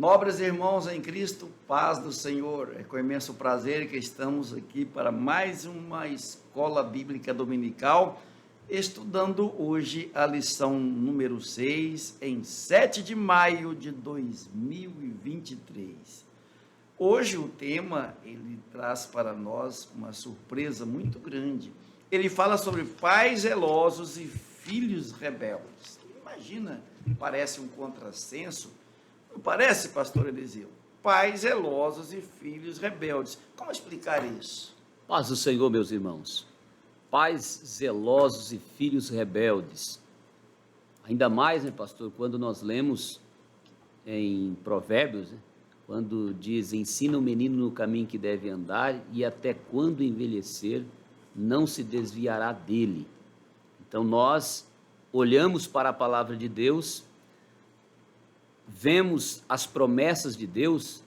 Nobres irmãos em Cristo, paz do Senhor. É com imenso prazer que estamos aqui para mais uma escola bíblica dominical, estudando hoje a lição número 6, em 7 de maio de 2023. Hoje o tema, ele traz para nós uma surpresa muito grande. Ele fala sobre pais zelosos e filhos rebeldes. Imagina, parece um contrassenso. Não parece, pastor Eliseu? Pais zelosos e filhos rebeldes. Como explicar isso? Paz do Senhor, meus irmãos. Pais zelosos e filhos rebeldes. Ainda mais, né, pastor, quando nós lemos em Provérbios, né, quando diz, ensina o menino no caminho que deve andar e até quando envelhecer, não se desviará dele. Então nós olhamos para a palavra de Deus, vemos as promessas de Deus,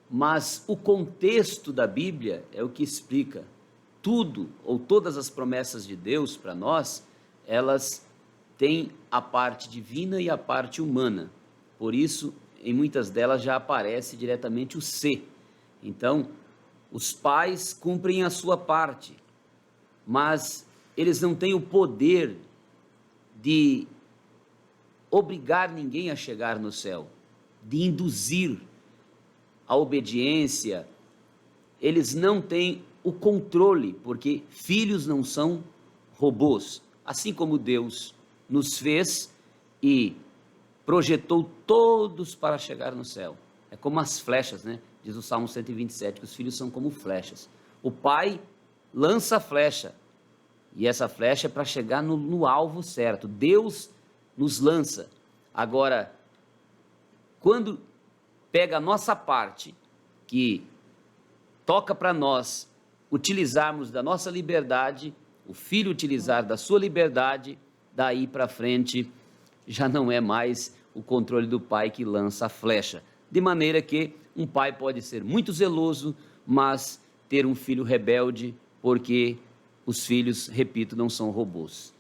mas o contexto da Bíblia é o que explica tudo, ou todas as promessas de Deus para nós, elas têm a parte divina e a parte humana. Por isso, em muitas delas já aparece diretamente o ser. Então, os pais cumprem a sua parte, mas eles não têm o poder de obrigar ninguém a chegar no céu, de induzir a obediência. Eles não têm o controle, porque filhos não são robôs. Assim como Deus nos fez e projetou todos para chegar no céu. É como as flechas, né? Diz o Salmo 127, que os filhos são como flechas. O pai lança a flecha, e essa flecha é para chegar no alvo certo. Deus nos lança. Agora, quando pega a nossa parte, que toca para nós utilizarmos da nossa liberdade, o filho utilizar da sua liberdade, daí para frente já não é mais o controle do pai que lança a flecha. De maneira que um pai pode ser muito zeloso, mas ter um filho rebelde, porque os filhos, repito, não são robôs.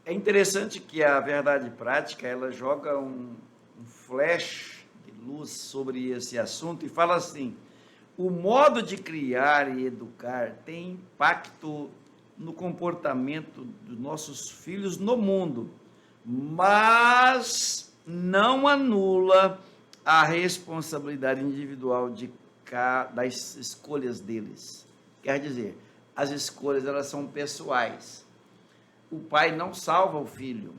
É interessante que a verdade prática, ela joga um flash de luz sobre esse assunto e fala assim: o modo de criar e educar tem impacto no comportamento dos nossos filhos no mundo, mas não anula a responsabilidade individual das escolhas deles. Quer dizer, as escolhas, elas são pessoais. O pai não salva o filho,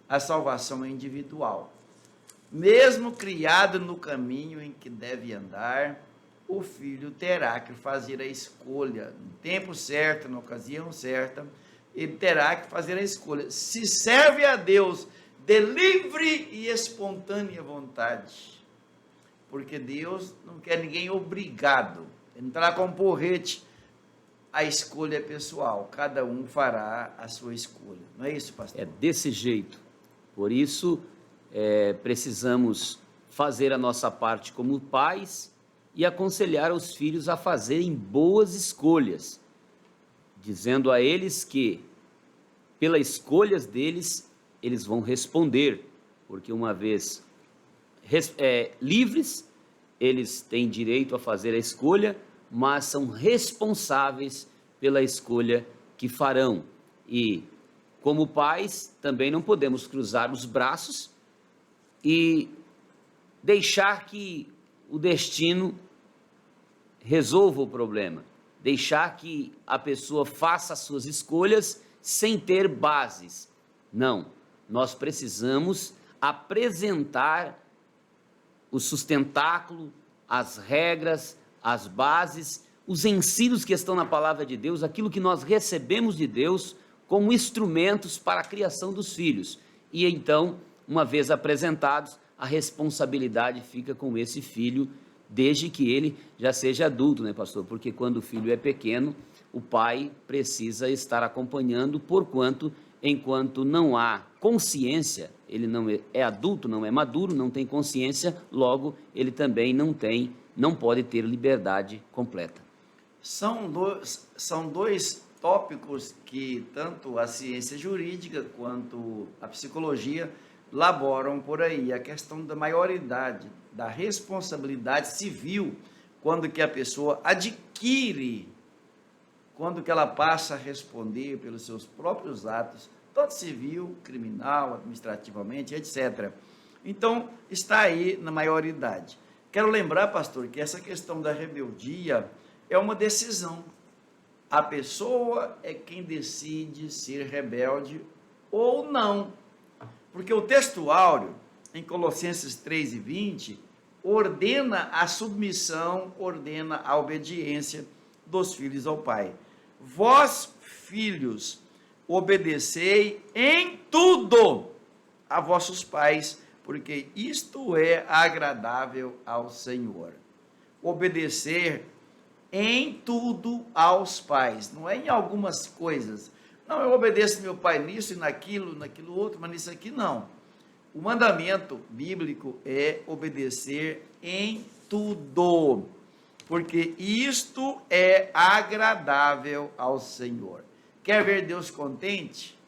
a salvação é individual. Mesmo criado no caminho em que deve andar, o filho terá que fazer a escolha no tempo certo, na ocasião certa. Ele terá que fazer a escolha. Se serve a Deus de livre e espontânea vontade, porque Deus não quer ninguém obrigado. Ele não está lá com um porrete. A escolha é pessoal, cada um fará a sua escolha. Não é isso, pastor? É desse jeito. Por isso, precisamos fazer a nossa parte como pais e aconselhar os filhos a fazerem boas escolhas, dizendo a eles que, pelas escolhas deles, eles vão responder, porque uma vez livres, eles têm direito a fazer a escolha, mas são responsáveis pela escolha que farão. E, como pais, também não podemos cruzar os braços e deixar que o destino resolva o problema, deixar que a pessoa faça as suas escolhas sem ter bases. Não, nós precisamos apresentar o sustentáculo, as regras, as bases, os ensinos que estão na palavra de Deus, aquilo que nós recebemos de Deus como instrumentos para a criação dos filhos. E então, uma vez apresentados, a responsabilidade fica com esse filho, desde que ele já seja adulto, né, pastor? Porque quando o filho é pequeno, o pai precisa estar acompanhando, enquanto não há consciência, ele não é adulto, não é maduro, não tem consciência, logo ele também não pode ter liberdade completa. São dois tópicos que tanto a ciência jurídica quanto a psicologia laboram por aí, a questão da maioridade da responsabilidade civil, quando que a pessoa adquire, quando que ela passa a responder pelos seus próprios atos, tanto civil, criminal, administrativamente, etc. Então, está aí na maioridade. Quero lembrar, pastor, que essa questão da rebeldia é uma decisão. A pessoa é quem decide ser rebelde ou não. Porque o texto áureo, em Colossenses 3:20, ordena a submissão, ordena a obediência dos filhos ao Pai. Vós, filhos, obedecei em tudo a vossos pais, porque isto é agradável ao Senhor. Obedecer em tudo aos pais, não é em algumas coisas. Não, eu obedeço meu pai nisso e naquilo outro, mas nisso aqui não. O mandamento bíblico é obedecer em tudo, porque isto é agradável ao Senhor. Quer ver Deus contente?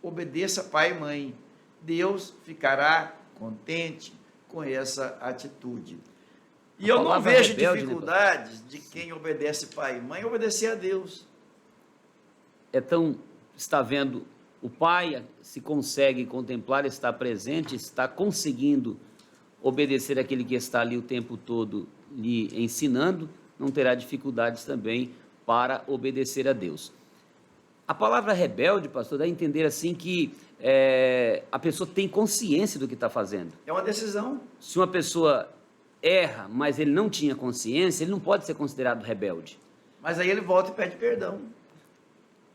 Obedeça pai e mãe. Deus ficará contente com essa atitude. E eu não vejo rebelde, dificuldades de quem obedece pai e mãe obedecer a Deus. Então, está vendo, o pai se consegue contemplar, está presente, está conseguindo obedecer aquele que está ali o tempo todo lhe ensinando, não terá dificuldades também para obedecer a Deus. A palavra rebelde, pastor, dá a entender assim que a pessoa tem consciência do que está fazendo. É uma decisão. Se uma pessoa erra, mas ele não tinha consciência, ele não pode ser considerado rebelde. Mas aí ele volta e pede perdão.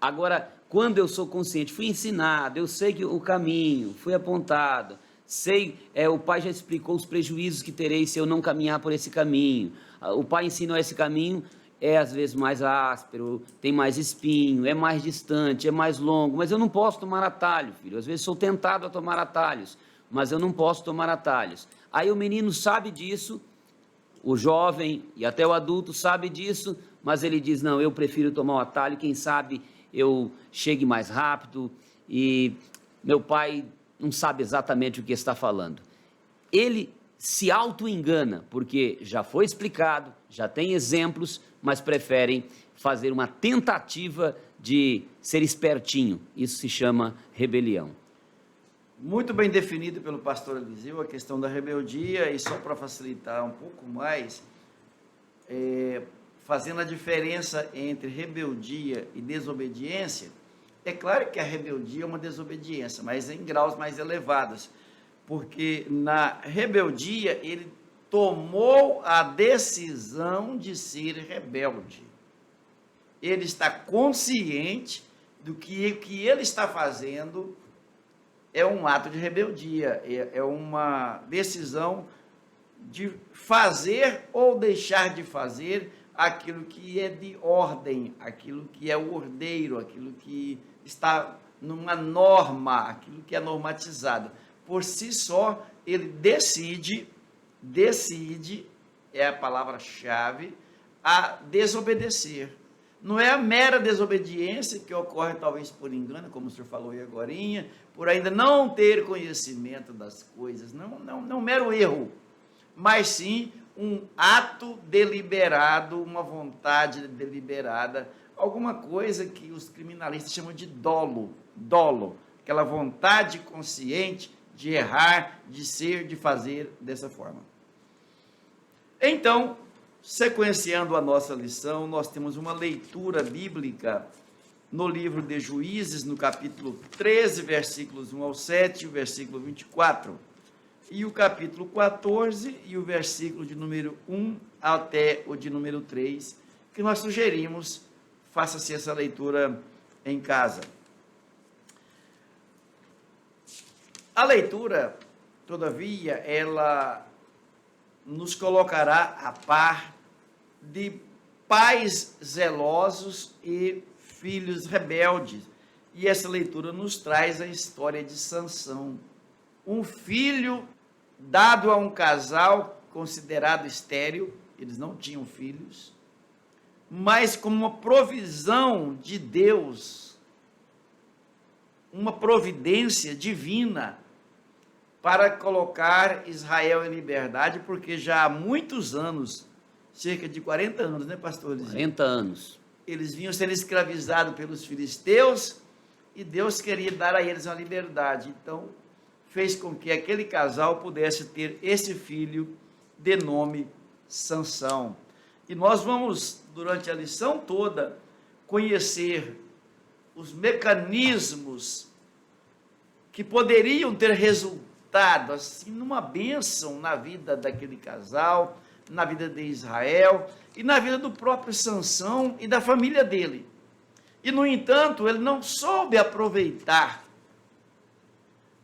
Agora, quando eu sou consciente, fui ensinado, eu sei que o caminho, fui apontado, sei, o pai já explicou os prejuízos que terei se eu não caminhar por esse caminho. O pai ensinou esse caminho, é às vezes mais áspero, tem mais espinho, é mais distante, é mais longo, mas eu não posso tomar atalho, filho. Às vezes sou tentado a tomar atalhos, mas eu não posso tomar atalhos. Aí o menino sabe disso, o jovem e até o adulto sabe disso, mas ele diz, não, eu prefiro tomar o atalho, quem sabe eu chegue mais rápido, e meu pai não sabe exatamente o que está falando. Ele se auto-engana, porque já foi explicado, já tem exemplos, mas preferem fazer uma tentativa de ser espertinho. Isso se chama rebelião. Muito bem definido pelo pastor Eliseu a questão da rebeldia, e só para facilitar um pouco mais, fazendo a diferença entre rebeldia e desobediência, é claro que a rebeldia é uma desobediência, mas em graus mais elevados, porque na rebeldia ele tomou a decisão de ser rebelde. Ele está consciente do que o que ele está fazendo é um ato de rebeldia, é uma decisão de fazer ou deixar de fazer aquilo que é de ordem, aquilo que é ordeiro, aquilo que está numa norma, aquilo que é normatizado. Por si só, ele decide, é a palavra-chave, a desobedecer. Não é a mera desobediência que ocorre talvez por engano, como o senhor falou aí agorinha, por ainda não ter conhecimento das coisas, não mero erro, mas sim um ato deliberado, uma vontade deliberada, alguma coisa que os criminalistas chamam de dolo, aquela vontade consciente de errar, de ser, de fazer dessa forma. Então, sequenciando a nossa lição, nós temos uma leitura bíblica no livro de Juízes, no capítulo 13, versículos 1 ao 7, o versículo 24, e o capítulo 14 e o versículo de número 1 até o de número 3, que nós sugerimos, faça-se essa leitura em casa. A leitura, todavia, ela nos colocará a par de pais zelosos e filhos rebeldes. E essa leitura nos traz a história de Sansão, um filho dado a um casal considerado estéril, eles não tinham filhos, mas como uma provisão de Deus, uma providência divina, para colocar Israel em liberdade, porque já há muitos anos, cerca de 40 anos, né, pastor Eliseu? 40 anos. Eles vinham sendo escravizados pelos filisteus e Deus queria dar a eles uma liberdade. Então, fez com que aquele casal pudesse ter esse filho de nome Sansão. E nós vamos, durante a lição toda, conhecer os mecanismos que poderiam ter resultado assim numa bênção na vida daquele casal, na vida de Israel e na vida do próprio Sansão e da família dele. E, no entanto, ele não soube aproveitar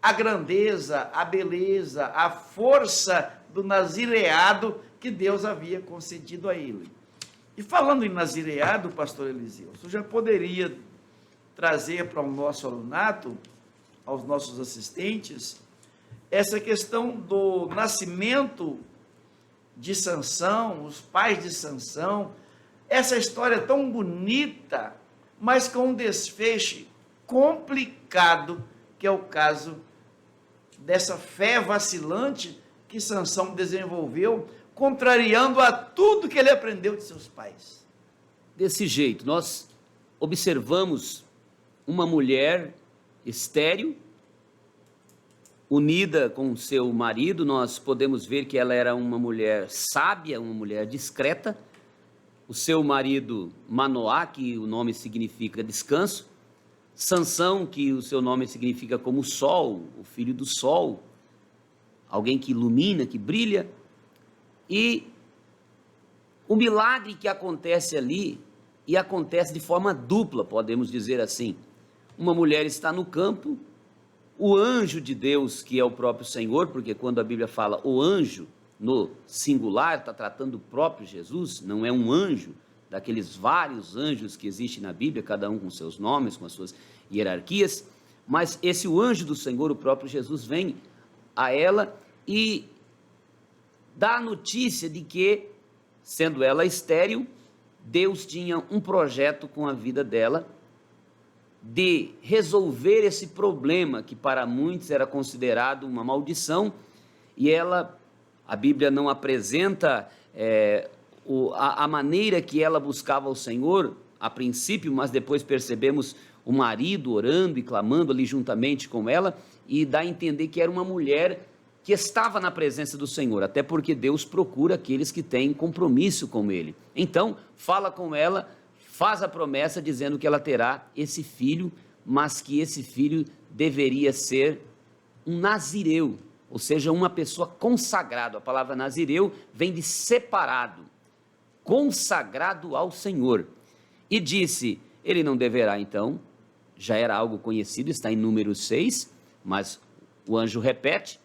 a grandeza, a beleza, a força do nazireado que Deus havia concedido a ele. E falando em nazireado, pastor Eliseu, você já poderia trazer para o nosso alunato, aos nossos assistentes, essa questão do nascimento de Sansão, os pais de Sansão, essa história tão bonita, mas com um desfecho complicado, que é o caso dessa fé vacilante que Sansão desenvolveu, contrariando a tudo que ele aprendeu de seus pais. Desse jeito, nós observamos uma mulher estéril, unida com seu marido. Nós podemos ver que ela era uma mulher sábia, uma mulher discreta. O seu marido Manoá, que o nome significa descanso. Sansão, que o seu nome significa como sol, o filho do sol, alguém que ilumina, que brilha. E o milagre que acontece ali, e acontece de forma dupla, podemos dizer assim. Uma mulher está no campo, o anjo de Deus, que é o próprio Senhor, porque quando a Bíblia fala o anjo, no singular, está tratando o próprio Jesus, não é um anjo, daqueles vários anjos que existem na Bíblia, cada um com seus nomes, com as suas hierarquias, mas esse o anjo do Senhor, o próprio Jesus, vem a ela e dá a notícia de que, sendo ela estéril, Deus tinha um projeto com a vida dela, de resolver esse problema que para muitos era considerado uma maldição, e ela, a Bíblia não apresenta a maneira que ela buscava o Senhor a princípio, mas depois percebemos o marido orando e clamando ali juntamente com ela, e dá a entender que era uma mulher que estava na presença do Senhor, até porque Deus procura aqueles que têm compromisso com Ele. Então, fala com ela, faz a promessa dizendo que ela terá esse filho, mas que esse filho deveria ser um nazireu, ou seja, uma pessoa consagrada. A palavra nazireu vem de separado, consagrado ao Senhor. E disse, ele não deverá então, já era algo conhecido, está em Números 6, mas o anjo repete,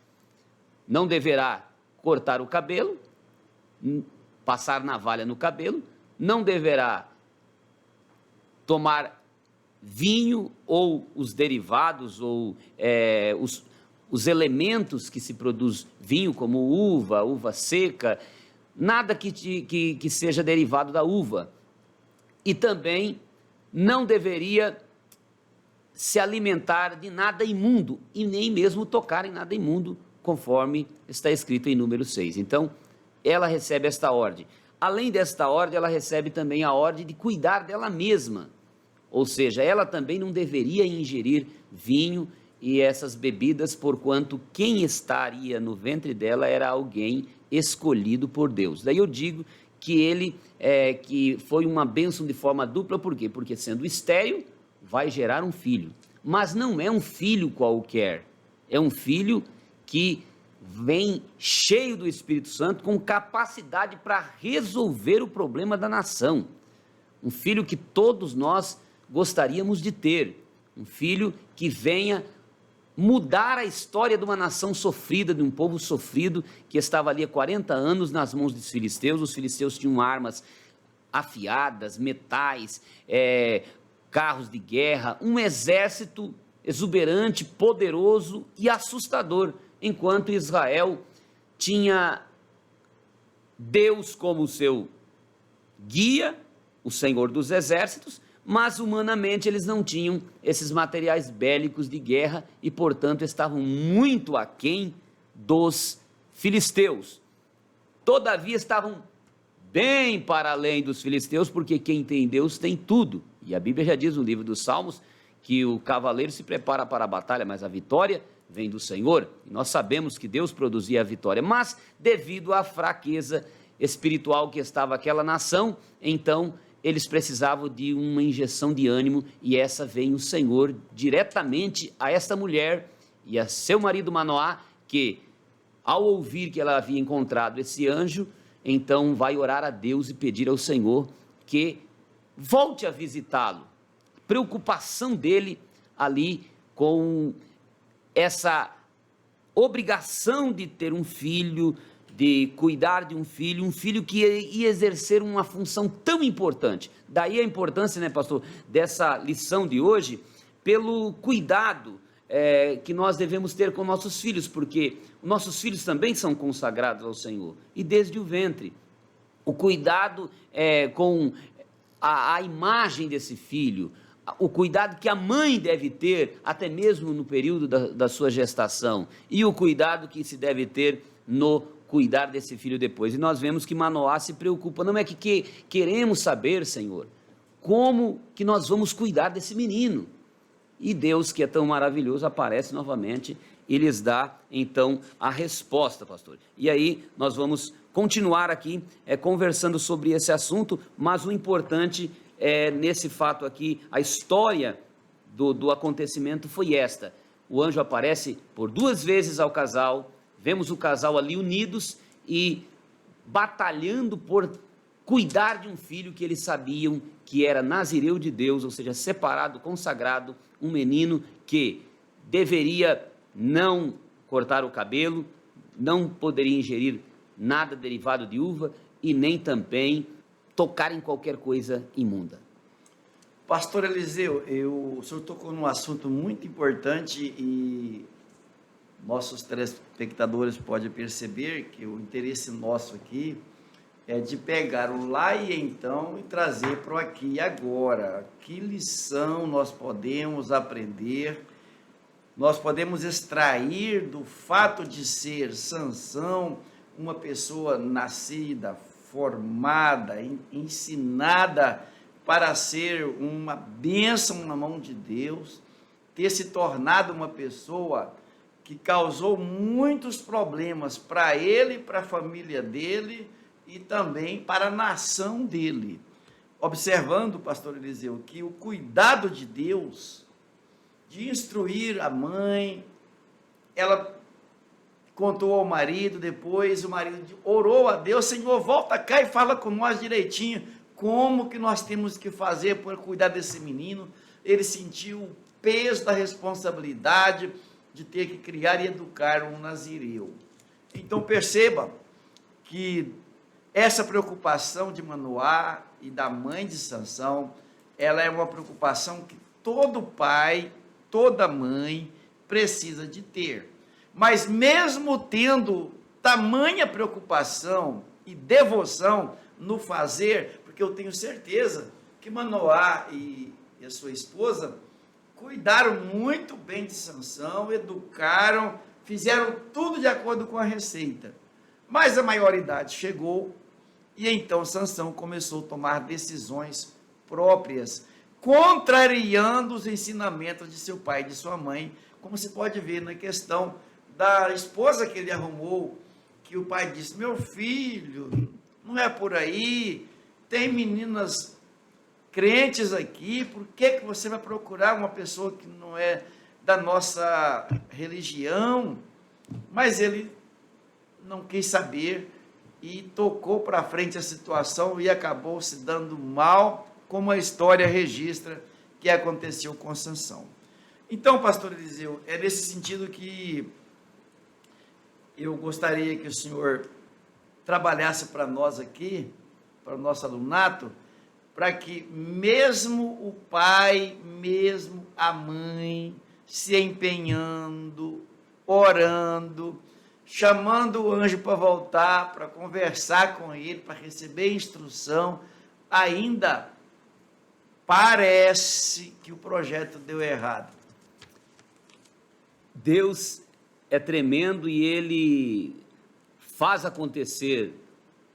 não deverá cortar o cabelo, passar navalha no cabelo, não deverá tomar vinho ou os derivados ou os elementos que se produz vinho, como uva seca, nada que seja derivado da uva. E também não deveria se alimentar de nada imundo e nem mesmo tocar em nada imundo, conforme está escrito em Números 6. Então, ela recebe esta ordem. Além desta ordem, ela recebe também a ordem de cuidar dela mesma. Ou seja, ela também não deveria ingerir vinho e essas bebidas, porquanto quem estaria no ventre dela era alguém escolhido por Deus. Daí eu digo que que foi uma bênção de forma dupla. Por quê? Porque sendo estéril, vai gerar um filho. Mas não é um filho qualquer, é um filho que vem cheio do Espírito Santo, com capacidade para resolver o problema da nação. Um filho que todos nós gostaríamos de ter, um filho que venha mudar a história de uma nação sofrida, de um povo sofrido, que estava ali há 40 anos nas mãos dos filisteus. Os filisteus tinham armas afiadas, metais, carros de guerra, um exército exuberante, poderoso e assustador, enquanto Israel tinha Deus como seu guia, o Senhor dos exércitos, mas humanamente eles não tinham esses materiais bélicos de guerra e, portanto, estavam muito aquém dos filisteus. Todavia estavam bem para além dos filisteus, porque quem tem Deus tem tudo. E a Bíblia já diz no livro dos Salmos que o cavaleiro se prepara para a batalha, mas a vitória vem do Senhor. E nós sabemos que Deus produzia a vitória, mas devido à fraqueza espiritual que estava aquela nação, então eles precisavam de uma injeção de ânimo, e essa veio o Senhor diretamente a esta mulher e a seu marido Manoá, que ao ouvir que ela havia encontrado esse anjo, então vai orar a Deus e pedir ao Senhor que volte a visitá-lo. Preocupação dele ali com essa obrigação de ter um filho, de cuidar de um filho que ia exercer uma função tão importante. Daí a importância, né, pastor, dessa lição de hoje, pelo cuidado que nós devemos ter com nossos filhos, porque nossos filhos também são consagrados ao Senhor, e desde o ventre. O cuidado com a imagem desse filho, o cuidado que a mãe deve ter, até mesmo no período da sua gestação, e o cuidado que se deve ter no cuidar desse filho depois. E nós vemos que Manoá se preocupa, não é que queremos saber, Senhor, como que nós vamos cuidar desse menino? E Deus, que é tão maravilhoso, aparece novamente e lhes dá, então, a resposta, pastor. E aí, nós vamos continuar aqui conversando sobre esse assunto, mas o importante nesse fato aqui, a história do acontecimento foi esta. O anjo aparece por 2 vezes ao casal, vemos o casal ali unidos e batalhando por cuidar de um filho que eles sabiam que era nazireu de Deus, ou seja, separado, consagrado, um menino que deveria não cortar o cabelo, não poderia ingerir nada derivado de uva e nem também tocar em qualquer coisa imunda. Pastor Eliseu, o senhor tocou num assunto muito importante e nossos telespectadores podem perceber que o interesse nosso aqui é de pegar o lá e então e trazer para o aqui e agora. Que lição nós podemos aprender, nós podemos extrair do fato de ser Sansão uma pessoa nascida, formada, ensinada para ser uma bênção na mão de Deus, ter se tornado uma pessoa que causou muitos problemas para ele, para a família dele e também para a nação dele. Observando, pastor Eliseu, que o cuidado de Deus, de instruir a mãe, ela contou ao marido, depois o marido orou a Deus, Senhor, volta cá e fala com nós direitinho, como que nós temos que fazer para cuidar desse menino. Ele sentiu o peso da responsabilidade de ter que criar e educar um nazireu. Então perceba que essa preocupação de Manoá e da mãe de Sansão, ela é uma preocupação que todo pai, toda mãe precisa de ter. Mas mesmo tendo tamanha preocupação e devoção no fazer, porque eu tenho certeza que Manoá e a sua esposa cuidaram muito bem de Sansão, educaram, fizeram tudo de acordo com a receita. Mas a maioridade chegou e então Sansão começou a tomar decisões próprias, contrariando os ensinamentos de seu pai e de sua mãe, como se pode ver na questão da esposa que ele arrumou, que o pai disse, meu filho, não é por aí, tem meninas crentes aqui, por que você vai procurar uma pessoa que não é da nossa religião? Mas ele não quis saber e tocou para frente a situação e acabou se dando mal, como a história registra que aconteceu com Sansão. Então, pastor Eliseu, é nesse sentido que eu gostaria que o senhor trabalhasse para nós aqui, para o nosso alunato, para que mesmo o pai, mesmo a mãe, se empenhando, orando, chamando o anjo para voltar, para conversar com ele, para receber instrução, ainda parece que o projeto deu errado. Deus é tremendo e Ele faz acontecer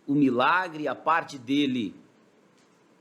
o milagre, a parte dele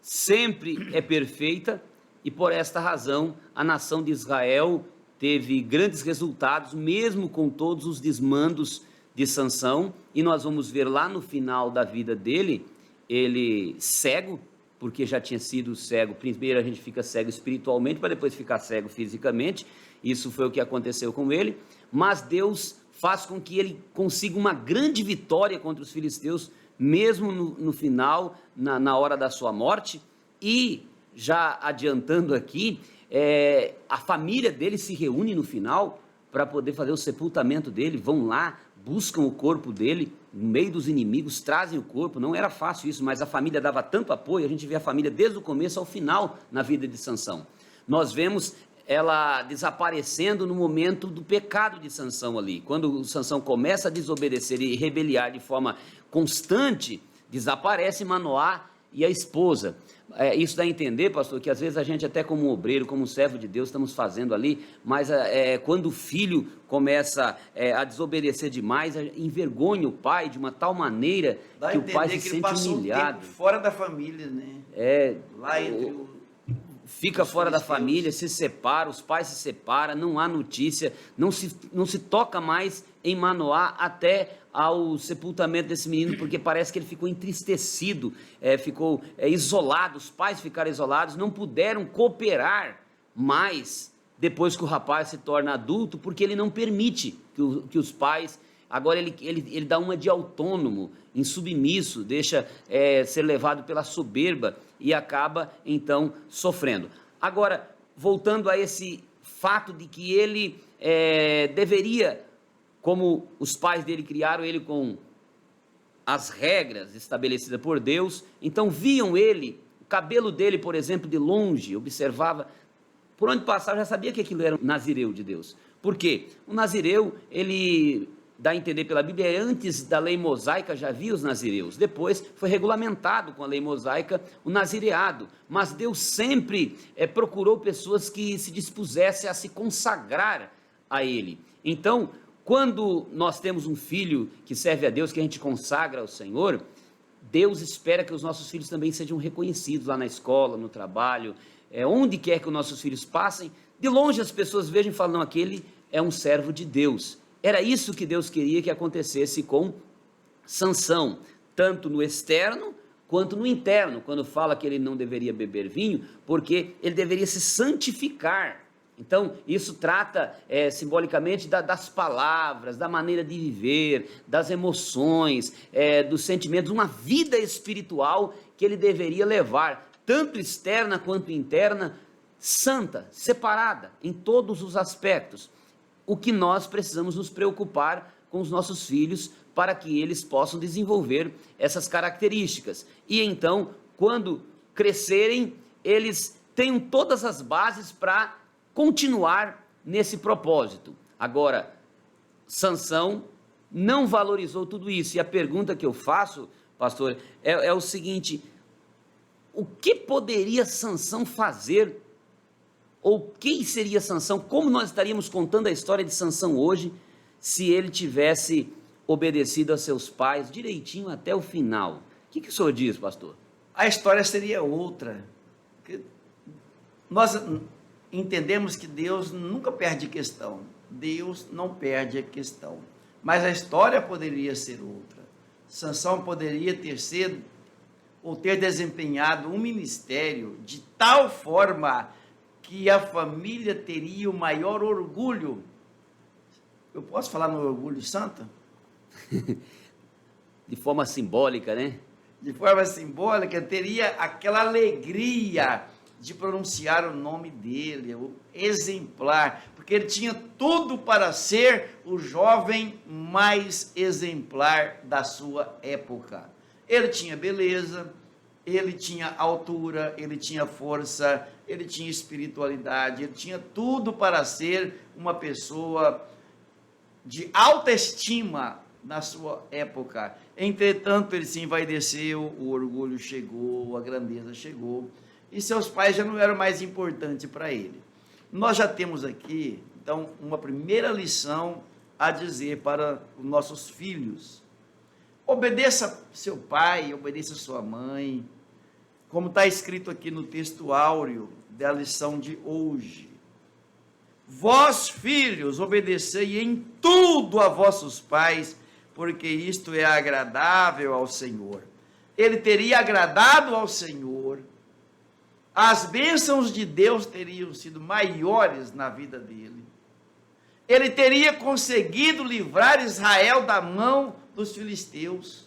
sempre é perfeita, e por esta razão a nação de Israel teve grandes resultados, mesmo com todos os desmandos de Sansão, e nós vamos ver lá no final da vida dele, ele cego, porque já tinha sido cego. Primeiro a gente fica cego espiritualmente, para depois ficar cego fisicamente. Isso foi o que aconteceu com ele, mas Deus faz com que ele consiga uma grande vitória contra os filisteus, mesmo no final, na hora da sua morte. E já adiantando aqui, a família dele se reúne no final para poder fazer o sepultamento dele, vão lá, buscam o corpo dele, no meio dos inimigos, trazem o corpo. Não era fácil isso, mas a família dava tanto apoio. A gente vê a família desde o começo ao final na vida de Sansão. Nós vemos ela desaparecendo no momento do pecado de Sansão ali, quando o Sansão começa a desobedecer e rebeliar de forma constante, desaparece Manoá e a esposa. Isso dá a entender, pastor, que às vezes a gente até como obreiro, como servo de Deus, estamos fazendo ali, mas quando o filho começa a desobedecer demais, envergonha o pai de uma tal maneira que o pai se sente humilhado. Fora da família, né? Lá entre fica fora da família, se separa, os pais se separam, não há notícia, não se toca mais em Manoá até ao sepultamento desse menino, porque parece que ele ficou entristecido, ficou isolado, os pais ficaram isolados, não puderam cooperar mais depois que o rapaz se torna adulto, porque ele não permite que os pais... Agora ele dá uma de autônomo, insubmisso, deixa ser levado pela soberba e acaba então sofrendo. Agora, voltando a esse fato de que ele deveria, como os pais dele criaram ele com as regras estabelecidas por Deus, então viam ele, o cabelo dele, por exemplo, de longe, observava, por onde passava já sabia que aquilo era um nazireu de Deus. Por quê? O nazireu, ele... dá a entender pela Bíblia, antes da lei mosaica já havia os nazireus, depois foi regulamentado com a lei mosaica o nazireado, mas Deus sempre procurou pessoas que se dispusessem a se consagrar a Ele. Então, quando nós temos um filho que serve a Deus, que a gente consagra ao Senhor, Deus espera que os nossos filhos também sejam reconhecidos lá na escola, no trabalho, onde quer que os nossos filhos passem, de longe as pessoas vejam e falam, não, aquele é um servo de Deus. Era isso que Deus queria que acontecesse com Sansão, tanto no externo quanto no interno, quando fala que ele não deveria beber vinho, porque ele deveria se santificar. Então, isso trata simbolicamente das palavras, da maneira de viver, das emoções, dos sentimentos, uma vida espiritual que ele deveria levar, tanto externa quanto interna, santa, separada, em todos os aspectos. O que nós precisamos nos preocupar com os nossos filhos para que eles possam desenvolver essas características. E então, quando crescerem, eles tenham todas as bases para continuar nesse propósito. Agora, Sansão não valorizou tudo isso. E a pergunta que eu faço, pastor, é o seguinte: o que poderia Sansão fazer? Ou quem seria Sansão? Como nós estaríamos contando a história de Sansão hoje se ele tivesse obedecido a seus pais direitinho até o final? O que o senhor diz, pastor? A história seria outra. Nós entendemos que Deus nunca perde questão. Deus não perde a questão. Mas a história poderia ser outra. Sansão poderia ter desempenhado um ministério de tal forma que a família teria o maior orgulho. Eu posso falar no orgulho santo? De forma simbólica, né? De forma simbólica, teria aquela alegria de pronunciar o nome dele, o exemplar, porque ele tinha tudo para ser o jovem mais exemplar da sua época. Ele tinha beleza, ele tinha altura, ele tinha força, ele tinha espiritualidade, ele tinha tudo para ser uma pessoa de alta estima na sua época. Entretanto, ele se envaideceu, o orgulho chegou, a grandeza chegou, e seus pais já não eram mais importantes para ele. Nós já temos aqui, então, uma primeira lição a dizer para os nossos filhos. Obedeça seu pai, obedeça sua mãe, como está escrito aqui no texto áureo da lição de hoje. Vós, filhos, obedecei em tudo a vossos pais, porque isto é agradável ao Senhor. Ele teria agradado ao Senhor, as bênçãos de Deus teriam sido maiores na vida dele. Ele teria conseguido livrar Israel da mão dos filisteus.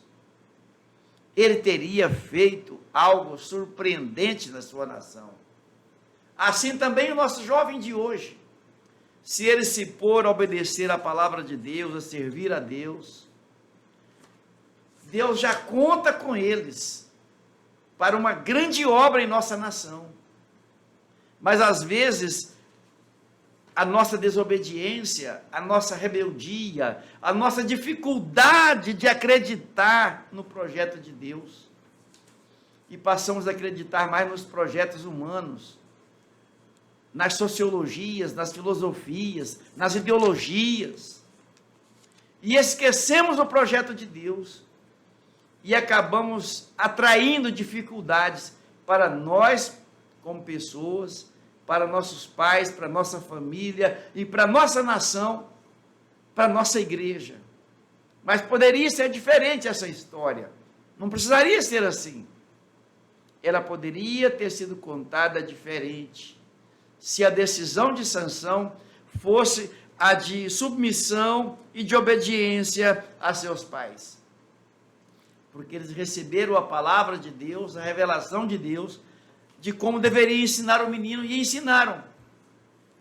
Ele teria feito algo surpreendente na sua nação. Assim também o nosso jovem de hoje, se ele se pôr a obedecer a palavra de Deus, a servir a Deus, Deus já conta com eles para uma grande obra em nossa nação. Mas às vezes a nossa desobediência, a nossa rebeldia, a nossa dificuldade de acreditar no projeto de Deus, e passamos a acreditar mais nos projetos humanos, nas sociologias, nas filosofias, nas ideologias, e esquecemos o projeto de Deus, e acabamos atraindo dificuldades para nós, como pessoas, para nossos pais, para nossa família e para nossa nação, para nossa igreja. Mas poderia ser diferente essa história. Não precisaria ser assim. Ela poderia ter sido contada diferente, se a decisão de Sansão fosse a de submissão e de obediência a seus pais. Porque eles receberam a palavra de Deus, a revelação de Deus, de como deveria ensinar o menino, e ensinaram.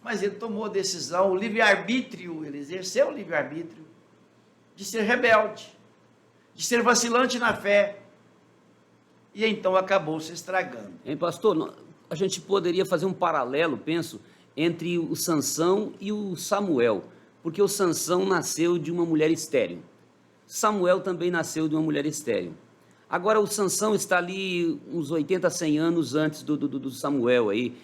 Mas ele tomou a decisão, o livre-arbítrio, ele exerceu o livre-arbítrio de ser rebelde, de ser vacilante na fé, e então acabou se estragando. Hein, pastor, a gente poderia fazer um paralelo, penso, entre o Sansão e o Samuel, porque o Sansão nasceu de uma mulher estéril, Samuel também nasceu de uma mulher estéril. Agora o Sansão está ali uns 80, 100 anos antes do Samuel aí,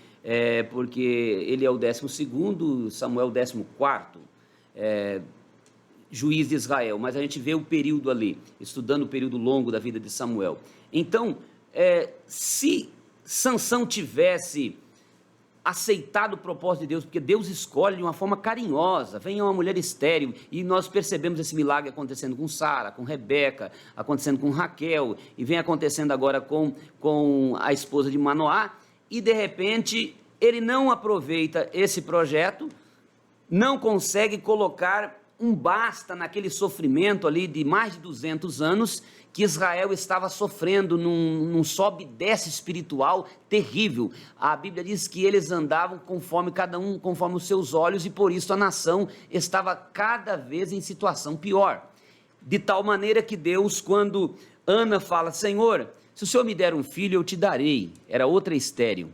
porque ele é o 12º, Samuel o 14º, juiz de Israel, mas a gente vê o período ali, estudando o período longo da vida de Samuel. Então, se Sansão tivesse aceitado o propósito de Deus, porque Deus escolhe de uma forma carinhosa, vem uma mulher estéril, e nós percebemos esse milagre acontecendo com Sara, com Rebeca, acontecendo com Raquel, e vem acontecendo agora com a esposa de Manoá, e de repente ele não aproveita esse projeto, não consegue colocar um basta naquele sofrimento ali de mais de 200 anos, que Israel estava sofrendo num sobe e desce espiritual terrível. A Bíblia diz que eles andavam conforme cada um, conforme os seus olhos, e por isso a nação estava cada vez em situação pior. De tal maneira que Deus, quando Ana fala, Senhor, se o Senhor me der um filho, eu te darei, era outra estéril.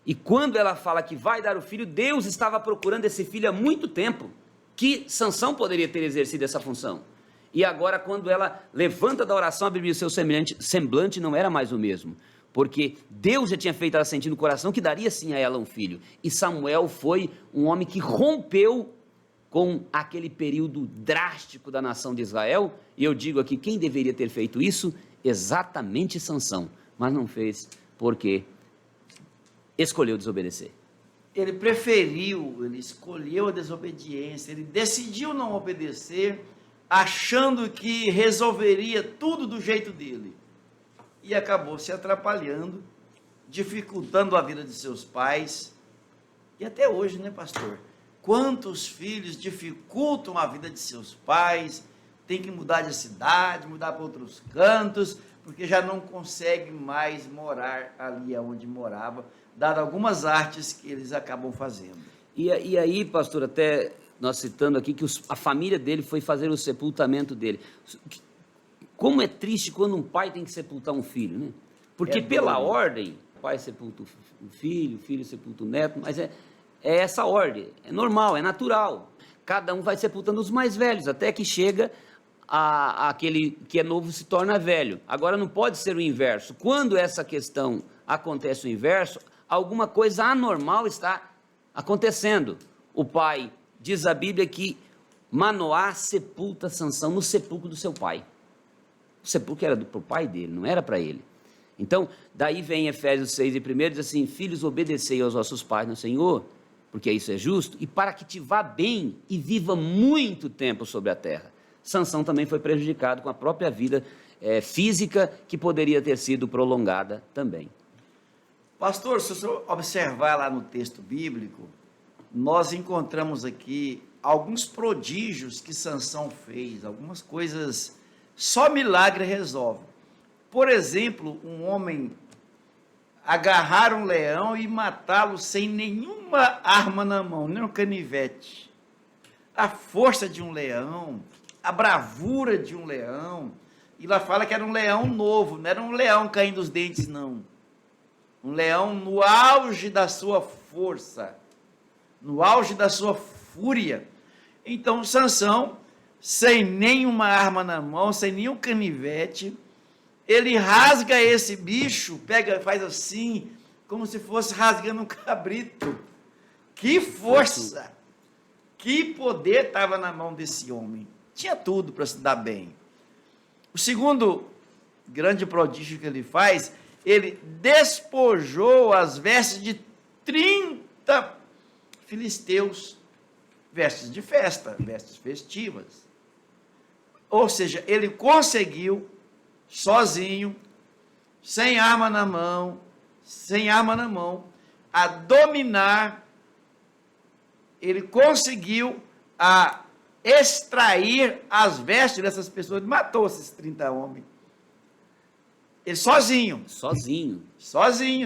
E quando ela fala que vai dar o filho, Deus estava procurando esse filho há muito tempo, que Sansão poderia ter exercido essa função. E agora, quando ela levanta da oração, a Bíblia diz que o seu semblante não era mais o mesmo, porque Deus já tinha feito ela sentir no coração que daria sim a ela um filho. E Samuel foi um homem que rompeu com aquele período drástico da nação de Israel, e eu digo aqui, quem deveria ter feito isso? Exatamente Sansão, mas não fez, porque escolheu desobedecer. Ele preferiu, ele escolheu a desobediência, ele decidiu não obedecer, achando que resolveria tudo do jeito dele, e acabou se atrapalhando, dificultando a vida de seus pais, e até hoje, né, pastor? Quantos filhos dificultam a vida de seus pais, tem que mudar de cidade, mudar para outros cantos, porque já não consegue mais morar ali onde morava, dado algumas artes que eles acabam fazendo. E aí, pastor, até nós citando aqui que a família dele foi fazer o sepultamento dele. Como é triste quando um pai tem que sepultar um filho, né? Porque pela ordem, o pai sepulta o filho sepulta o neto, mas é essa ordem, é normal, é natural. Cada um vai sepultando os mais velhos, até que chega aquele que é novo se torna velho. Agora não pode ser o inverso. Quando essa questão acontece o inverso, alguma coisa anormal está acontecendo. O pai, diz a Bíblia, que Manoá sepulta Sansão no sepulcro do seu pai. O sepulcro era para o pai dele, não era para ele. Então, daí vem Efésios 6 e 1, diz assim: filhos, obedecei aos vossos pais no Senhor, porque isso é justo, e para que te vá bem e viva muito tempo sobre a terra. Sansão também foi prejudicado com a própria vida física, que poderia ter sido prolongada também. Pastor, se o senhor observar lá no texto bíblico, nós encontramos aqui alguns prodígios que Sansão fez, algumas coisas, só milagre resolve. Por exemplo, um homem agarrar um leão e matá-lo sem nenhuma arma na mão, nem um canivete. A força de um leão, a bravura de um leão, e lá fala que era um leão novo, não era um leão caindo os dentes, não. Um leão no auge da sua força, no auge da sua fúria. Então, Sansão, sem nenhuma arma na mão, sem nenhum canivete, ele rasga esse bicho, pega, faz assim, como se fosse rasgando um cabrito. Que força, que poder estava na mão desse homem. Tinha tudo para se dar bem. O segundo grande prodígio que ele faz, ele despojou as vestes de 30 filisteus, vestes de festa, vestes festivas. Ou seja, ele conseguiu, sozinho, sem arma na mão, a dominar, ele conseguiu extrair as vestes dessas pessoas, matou esses 30 homens. Ele sozinho,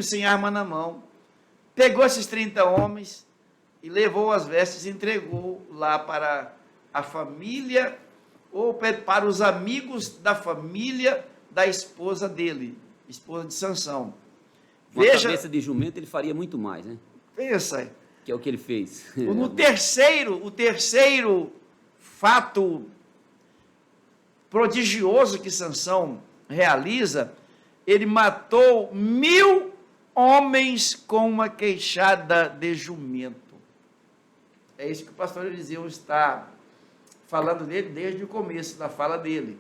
sem arma na mão, pegou esses 30 homens e levou as vestes e entregou lá para a família, ou para os amigos da família da esposa dele, esposa de Sansão. Uma cabeça de jumento ele faria muito mais, né? Pensa. Que é o que ele fez. O terceiro fato prodigioso que Sansão realiza, ele matou 1000 homens com uma queixada de jumento. É isso que o pastor Eliseu está falando dele desde o começo da fala dele.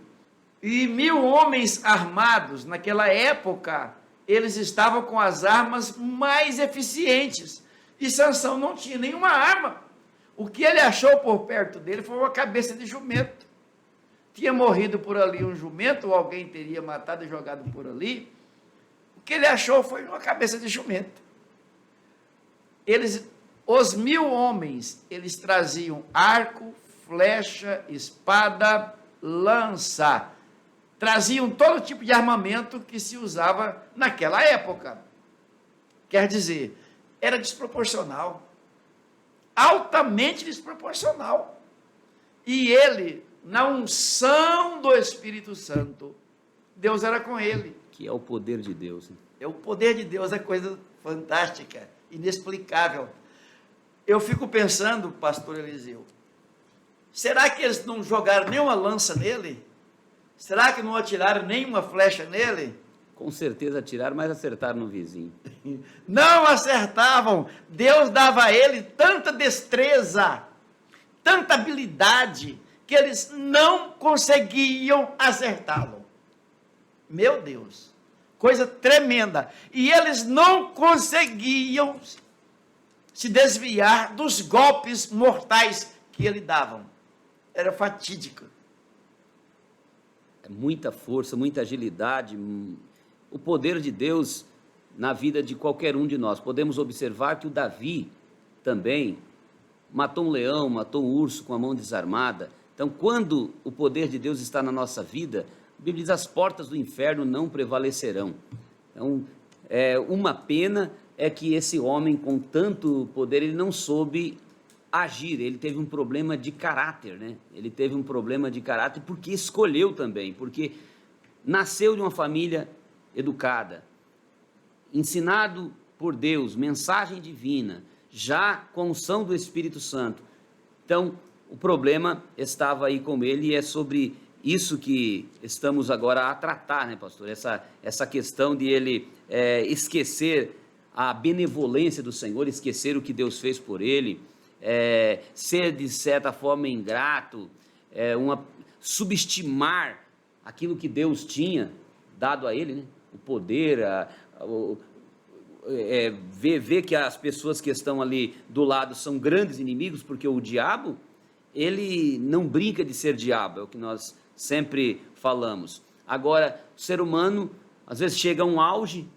E 1000 homens armados, naquela época, eles estavam com as armas mais eficientes. E Sansão não tinha nenhuma arma. O que ele achou por perto dele foi uma cabeça de jumento. Tinha morrido por ali um jumento, ou alguém teria matado e jogado por ali. O que ele achou foi uma cabeça de jumento. Os 1000 homens, eles traziam arco, flecha, espada, lança. Traziam todo tipo de armamento que se usava naquela época. Quer dizer, era desproporcional. Altamente desproporcional. E ele, na unção do Espírito Santo, Deus era com ele. Que é o poder de Deus. Né? O poder de Deus é coisa fantástica, inexplicável. Eu fico pensando, pastor Eliseu, será que eles não jogaram nenhuma lança nele? Será que não atiraram nenhuma flecha nele? Com certeza atiraram, mas acertaram no vizinho. Não acertavam. Deus dava a ele tanta destreza, tanta habilidade, que eles não conseguiam acertá-lo. Meu Deus, coisa tremenda. E eles não conseguiam se desviar dos golpes mortais que ele davam. Era fatídico. Muita força, muita agilidade, o poder de Deus na vida de qualquer um de nós. Podemos observar que o Davi também matou um leão, matou um urso com a mão desarmada. Então, quando o poder de Deus está na nossa vida, a Bíblia diz: as portas do inferno não prevalecerão. Então, uma pena é que esse homem com tanto poder, ele não soube agir, ele teve um problema de caráter, né? Ele teve um problema de caráter porque escolheu também, porque nasceu de uma família educada, ensinado por Deus, mensagem divina, já com unção do Espírito Santo. Então, o problema estava aí com ele, e é sobre isso que estamos agora a tratar, né, pastor? Essa questão de ele esquecer a benevolência do Senhor, esquecer o que Deus fez por ele, ser de certa forma ingrato, subestimar aquilo que Deus tinha dado a ele, né? O poder, ver que as pessoas que estão ali do lado são grandes inimigos, porque o diabo, ele não brinca de ser diabo, é o que nós sempre falamos. Agora, o ser humano, às vezes chega a um auge,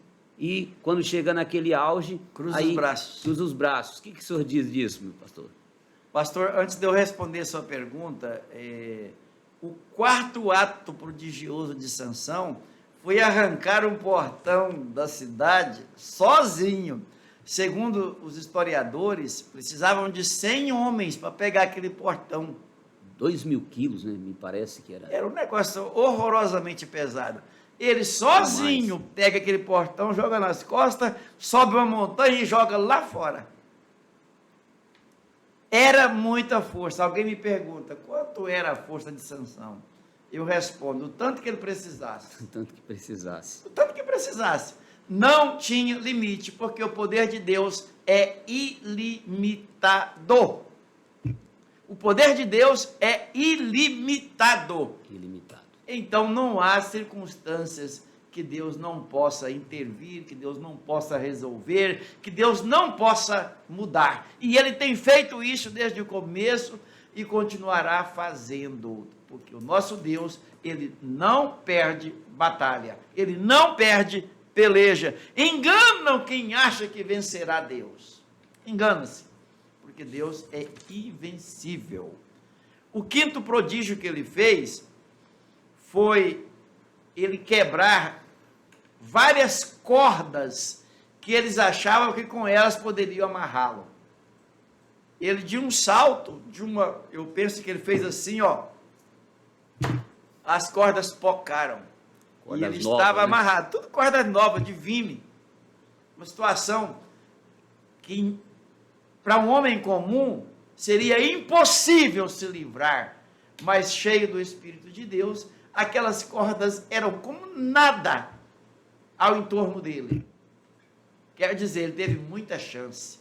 e quando chega naquele auge, Cruza os braços. Cruza os braços. O que o senhor diz disso, meu pastor? Pastor, antes de eu responder a sua pergunta, o quarto ato prodigioso de Sansão foi arrancar um portão da cidade sozinho. Segundo os historiadores, precisavam de 100 homens para pegar aquele portão. 2.000 quilos, né? Me parece que era. Era um negócio horrorosamente pesado. Ele sozinho pega aquele portão, joga nas costas, sobe uma montanha e joga lá fora. Era muita força. Alguém me pergunta, quanto era a força de Sansão? Eu respondo, o tanto que ele precisasse. O tanto que precisasse. O tanto que precisasse. Não tinha limite, porque o poder de Deus é ilimitado. O poder de Deus é ilimitado. Ilimitado. Então não há circunstâncias que Deus não possa intervir, que Deus não possa resolver, que Deus não possa mudar. E Ele tem feito isso desde o começo e continuará fazendo, porque o nosso Deus, Ele não perde batalha, Ele não perde peleja. Enganam quem acha que vencerá Deus. Engana-se, porque Deus é invencível. O quinto prodígio que Ele fez foi ele quebrar várias cordas que eles achavam que com elas poderiam amarrá-lo. Ele de um salto, eu penso que ele fez assim, ó, as cordas pocaram. E ele estava amarrado, tudo corda nova, de vime. Uma situação que para um homem comum seria impossível se livrar, mas cheio do Espírito de Deus, aquelas cordas eram como nada ao entorno dele. Quer dizer, ele teve muita chance,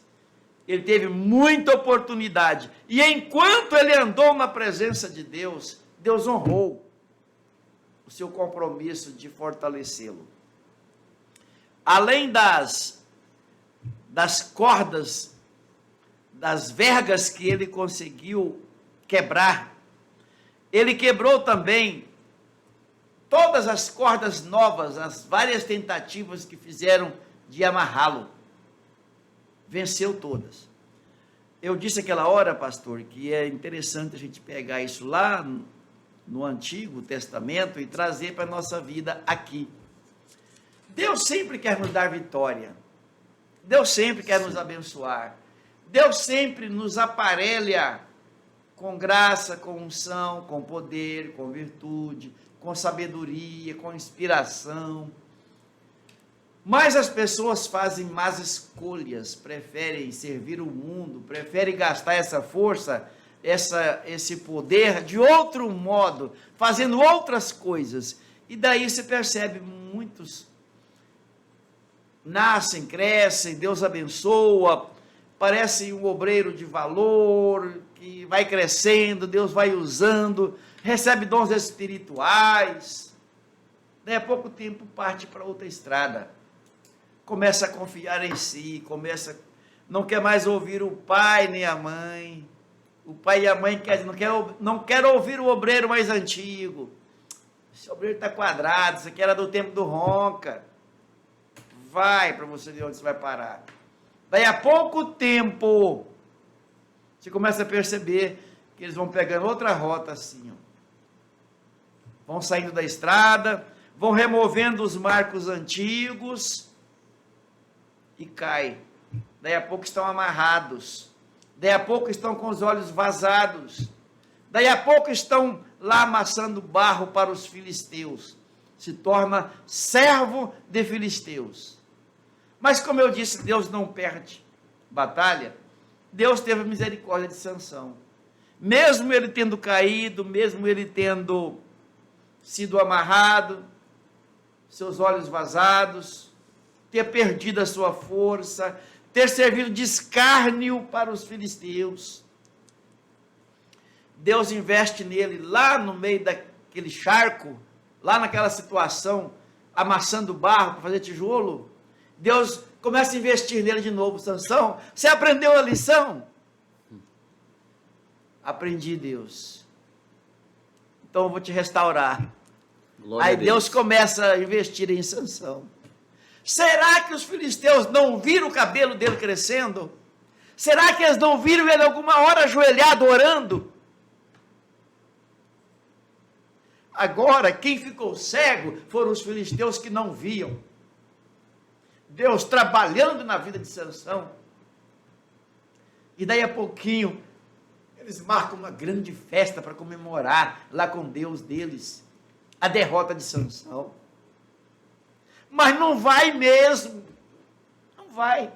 ele teve muita oportunidade, e enquanto ele andou na presença de Deus, Deus honrou o seu compromisso de fortalecê-lo. Além das cordas, das vergas que ele conseguiu quebrar, ele quebrou também todas as cordas novas, as várias tentativas que fizeram de amarrá-lo. Venceu todas. Eu disse aquela hora, pastor, que é interessante a gente pegar isso lá no Antigo Testamento e trazer para a nossa vida aqui. Deus sempre quer nos dar vitória. Deus sempre quer nos abençoar. Deus sempre nos aparelha com graça, com unção, com poder, com virtude, com sabedoria, com inspiração. Mas as pessoas fazem más escolhas, preferem servir o mundo, preferem gastar essa força, esse poder de outro modo, fazendo outras coisas. E daí você percebe muitos nascem, crescem, Deus abençoa, parece um obreiro de valor, que vai crescendo, Deus vai usando, recebe dons espirituais, daí a pouco tempo parte para outra estrada, começa a confiar em si, não quer mais ouvir o pai nem a mãe, o pai e a mãe não quer ouvir o obreiro mais antigo, esse obreiro está quadrado, isso aqui era do tempo do Ronca, vai para você ver onde você vai parar. Daí a pouco tempo, você começa a perceber que eles vão pegando outra rota assim, ó. Vão saindo da estrada, vão removendo os marcos antigos e caem. Daí a pouco estão amarrados, daí a pouco estão com os olhos vazados, daí a pouco estão lá amassando barro para os filisteus, se torna servo de filisteus. Mas como eu disse, Deus não perde batalha. Deus teve misericórdia de Sansão. Mesmo ele tendo caído, mesmo ele tendo sido amarrado, seus olhos vazados, ter perdido a sua força, ter servido de escárnio para os filisteus. Deus investe nele lá no meio daquele charco, lá naquela situação, amassando barro para fazer tijolo. Deus começa a investir nele de novo. Sansão, você aprendeu a lição? Aprendi, Deus. Então eu vou te restaurar. Glória Aí a Deus. Deus começa a investir em Sansão. Será que os filisteus não viram o cabelo dele crescendo? Será que eles não viram ele alguma hora ajoelhado orando? Agora, quem ficou cego foram os filisteus que não viam Deus trabalhando na vida de Sansão. E daí a pouquinho, eles marcam uma grande festa para comemorar lá com Deus deles a derrota de Sansão. Mas não vai mesmo. Não vai.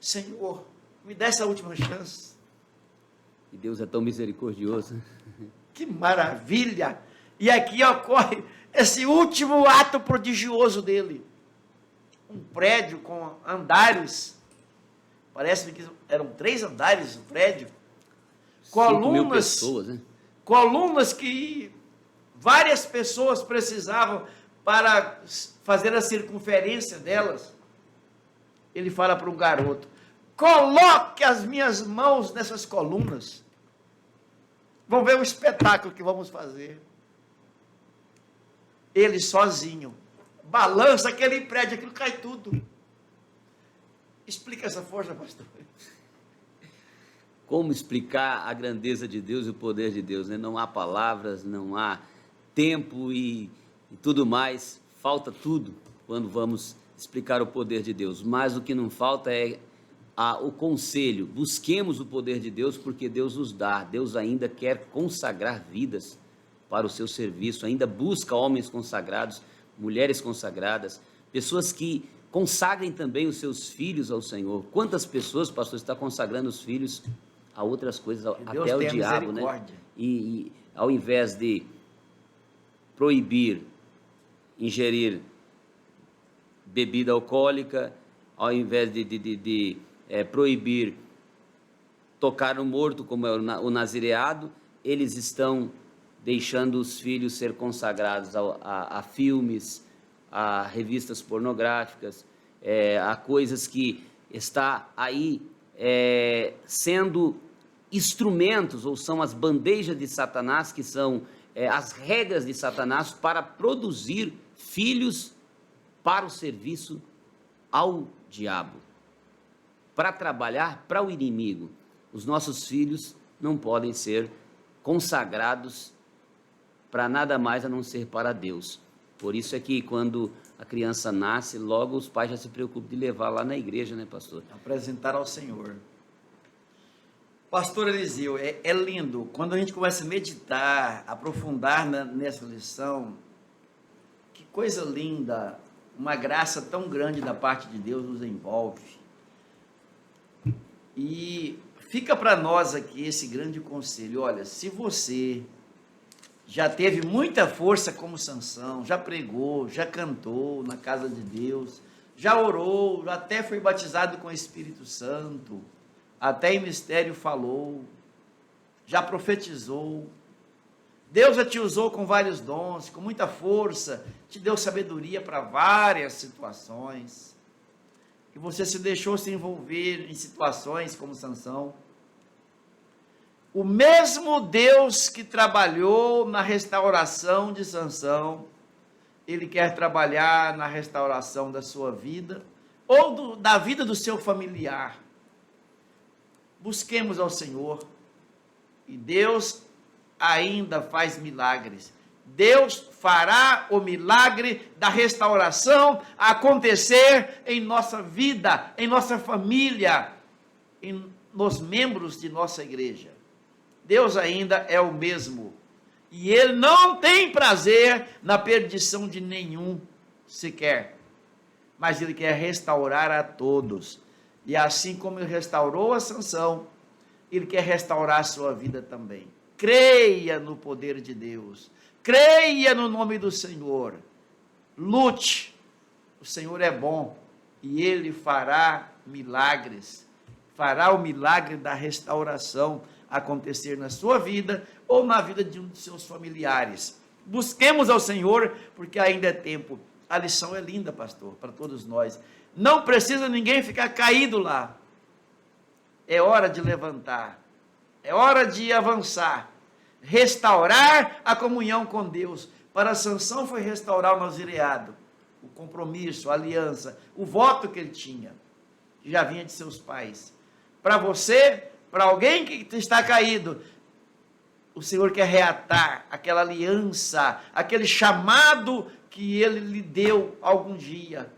Senhor, me dá essa última chance. E Deus é tão misericordioso. Que maravilha! E aqui ocorre esse último ato prodigioso dele. Um prédio com andares. Parece que eram 3 andares o prédio. 5.000 pessoas, né? Colunas que várias pessoas precisavam para fazer a circunferência delas. Ele fala para um garoto: coloque as minhas mãos nessas colunas. Vamos ver o espetáculo que vamos fazer. Ele sozinho balança aquele prédio, aquilo cai tudo. Explica essa força, pastor. Como explicar a grandeza de Deus e o poder de Deus, né? Não há palavras, não há tempo e tudo mais, falta tudo quando vamos explicar o poder de Deus. Mas o que não falta é o conselho. Busquemos o poder de Deus, porque Deus nos dá. Deus ainda quer consagrar vidas para o seu serviço, ainda busca homens consagrados, mulheres consagradas, pessoas que consagrem também os seus filhos ao Senhor. Quantas pessoas, pastor, está consagrando os filhos a outras coisas, até o diabo, né? E ao invés de proibir ingerir bebida alcoólica, ao invés de proibir tocar no morto, como é o nazireado, eles estão deixando os filhos ser consagrados a filmes, a revistas pornográficas, a coisas que está aí sendo instrumentos, ou são as bandejas de Satanás, que são as regras de Satanás para produzir filhos para o serviço ao diabo, para trabalhar para o inimigo. Os nossos filhos não podem ser consagrados para nada mais a não ser para Deus. Por isso é que quando a criança nasce, logo os pais já se preocupam de levar lá na igreja, né, pastor? Apresentar ao Senhor. Pastor Eliseu, é lindo. Quando a gente começa a meditar, aprofundar nessa lição, que coisa linda, uma graça tão grande da parte de Deus nos envolve. E fica para nós aqui esse grande conselho. Olha, se você já teve muita força como Sansão, já pregou, já cantou na casa de Deus, já orou, já até foi batizado com o Espírito Santo, até em mistério falou, já profetizou, Deus já te usou com vários dons, com muita força, te deu sabedoria para várias situações, e você se deixou se envolver em situações como Sansão. O mesmo Deus que trabalhou na restauração de Sansão, Ele quer trabalhar na restauração da sua vida, ou da vida do seu familiar. Busquemos ao Senhor, e Deus ainda faz milagres. Deus fará o milagre da restauração acontecer em nossa vida, em nossa família, nos membros de nossa igreja. Deus ainda é o mesmo, e Ele não tem prazer na perdição de nenhum sequer, mas Ele quer restaurar a todos, e assim como Ele restaurou a Sansão, Ele quer restaurar a sua vida também. Creia no poder de Deus, creia no nome do Senhor, lute, o Senhor é bom e Ele fará milagres, fará o milagre da restauração acontecer na sua vida ou na vida de um de seus familiares. Busquemos ao Senhor, porque ainda é tempo. A lição é linda, pastor, para todos nós. Não precisa ninguém ficar caído lá. É hora de levantar, é hora de avançar, restaurar a comunhão com Deus. Para Sansão foi restaurar o nazireado, o compromisso, a aliança, o voto que ele tinha, que já vinha de seus pais. Para você, para alguém que está caído, o Senhor quer reatar aquela aliança, aquele chamado que Ele lhe deu algum dia,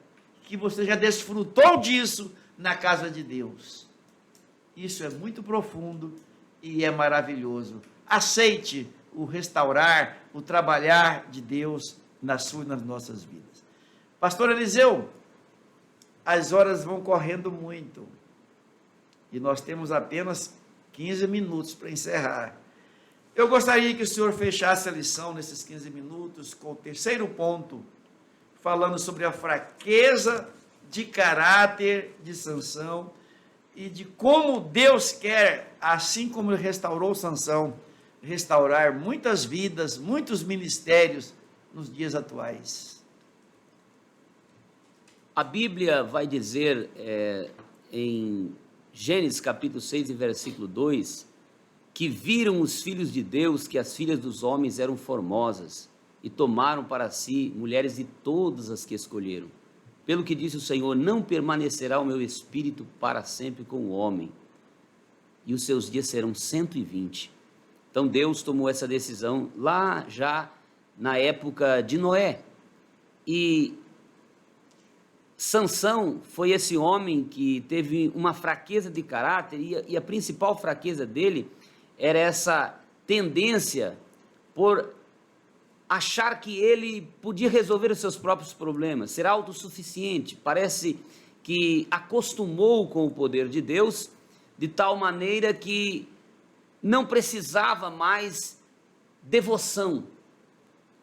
que você já desfrutou disso na casa de Deus. Isso é muito profundo e é maravilhoso. Aceite o restaurar, o trabalhar de Deus nas suas e nas nossas vidas. Pastor Eliseu, as horas vão correndo muito e nós temos apenas 15 minutos para encerrar. Eu gostaria que o senhor fechasse a lição nesses 15 minutos com o terceiro ponto, falando sobre a fraqueza de caráter de Sansão e de como Deus quer, assim como ele restaurou Sansão, restaurar muitas vidas, muitos ministérios nos dias atuais. A Bíblia vai dizer em Gênesis capítulo 6 e versículo 2, que viram os filhos de Deus que as filhas dos homens eram formosas e tomaram para si mulheres de todas as que escolheram. Pelo que disse o Senhor, não permanecerá o meu espírito para sempre com o homem, e os seus dias serão 120. Então Deus tomou essa decisão lá já na época de Noé. E Sansão foi esse homem que teve uma fraqueza de caráter, e a principal fraqueza dele era essa tendência por achar que ele podia resolver os seus próprios problemas, ser autossuficiente. Parece que acostumou com o poder de Deus, de tal maneira que não precisava mais devoção.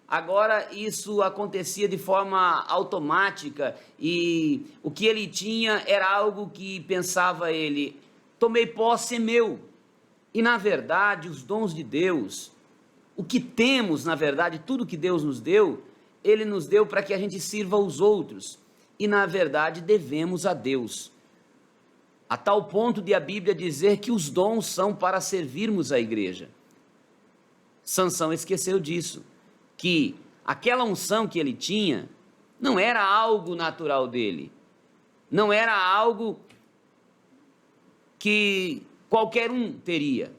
Agora isso acontecia de forma automática, e o que ele tinha era algo que pensava ele: tomei posse, é meu. E na verdade os dons de Deus, o que temos na verdade, tudo que Deus nos deu, Ele nos deu para que a gente sirva aos outros, e na verdade devemos a Deus, a tal ponto de a Bíblia dizer que os dons são para servirmos a igreja. Sansão esqueceu disso, que aquela unção que ele tinha não era algo natural dele, não era algo que qualquer um teria,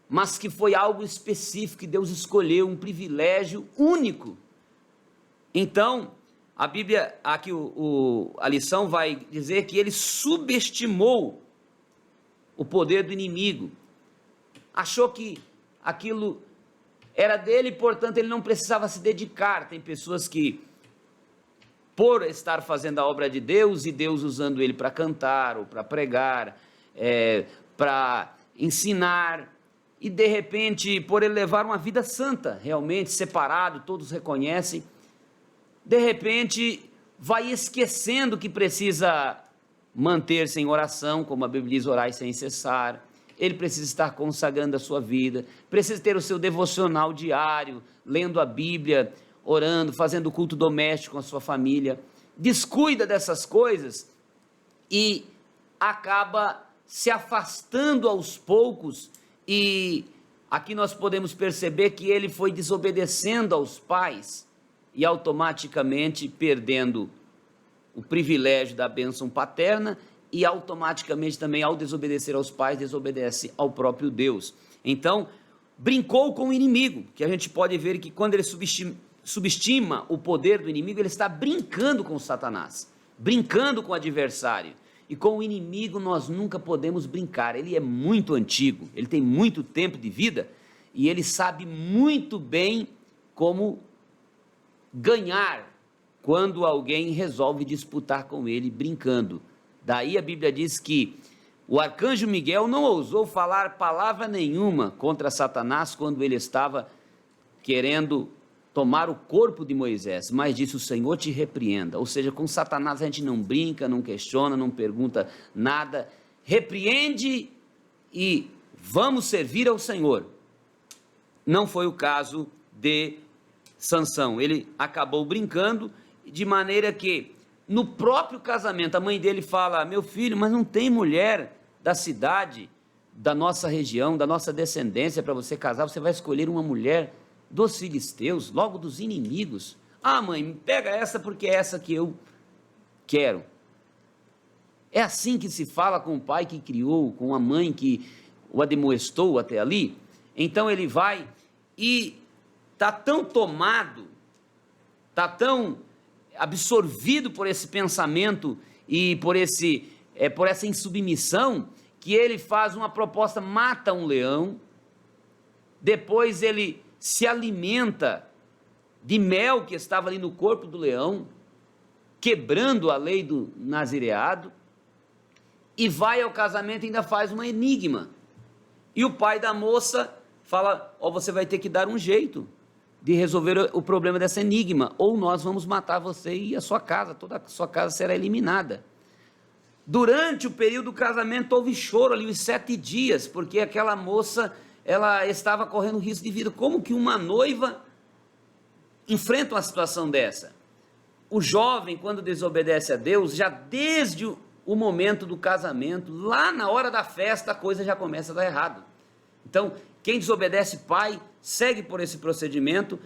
mas que foi algo específico que Deus escolheu, um privilégio único. Então, a Bíblia, aqui a lição vai dizer que ele subestimou o poder do inimigo, achou que aquilo era dele, portanto ele não precisava se dedicar. Tem pessoas que, por estar fazendo a obra de Deus, e Deus usando ele para cantar, ou para pregar, para ensinar, e de repente, por ele levar uma vida santa, realmente separado, todos reconhecem, de repente vai esquecendo que precisa manter-se em oração, como a Bíblia diz, orar sem cessar. Ele precisa estar consagrando a sua vida, precisa ter o seu devocional diário, lendo a Bíblia, orando, fazendo culto doméstico com a sua família. Descuida dessas coisas e acaba se afastando aos poucos, e aqui nós podemos perceber que ele foi desobedecendo aos pais e automaticamente perdendo o privilégio da bênção paterna, e automaticamente também, ao desobedecer aos pais, desobedece ao próprio Deus. Então, brincou com o inimigo, que a gente pode ver que quando ele subestima o poder do inimigo, ele está brincando com Satanás, brincando com o adversário. E com o inimigo nós nunca podemos brincar. Ele é muito antigo, ele tem muito tempo de vida, e ele sabe muito bem como ganhar quando alguém resolve disputar com ele brincando. Daí a Bíblia diz que o arcanjo Miguel não ousou falar palavra nenhuma contra Satanás quando ele estava querendo tomar o corpo de Moisés, mas disse: o Senhor te repreenda. Ou seja, com Satanás a gente não brinca, não questiona, não pergunta nada, repreende e vamos servir ao Senhor. Não foi o caso de Sansão. Ele acabou brincando, de maneira que no próprio casamento a mãe dele fala: meu filho, mas não tem mulher da cidade, da nossa região, da nossa descendência para você casar, você vai escolher uma mulher dos filisteus, logo dos inimigos. Ah, mãe, pega essa porque é essa que eu quero. É assim que se fala com o pai que criou, com a mãe que o admoestou até ali. Então ele vai e está tão tomado, está tão absorvido por esse pensamento e por essa insubmissão, que ele faz uma proposta, mata um leão, depois ele se alimenta de mel que estava ali no corpo do leão, quebrando a lei do nazireado, e vai ao casamento e ainda faz um enigma. E o pai da moça fala: ó, você vai ter que dar um jeito de resolver o problema desse enigma, ou nós vamos matar você e a sua casa, toda a sua casa será eliminada. Durante o período do casamento houve choro ali, os 7 dias, porque aquela moça, ela estava correndo risco de vida. Como que uma noiva enfrenta uma situação dessa? O jovem, quando desobedece a Deus, já desde o momento do casamento, lá na hora da festa, a coisa já começa a dar errado. Então, quem desobedece pai, segue por esse procedimento,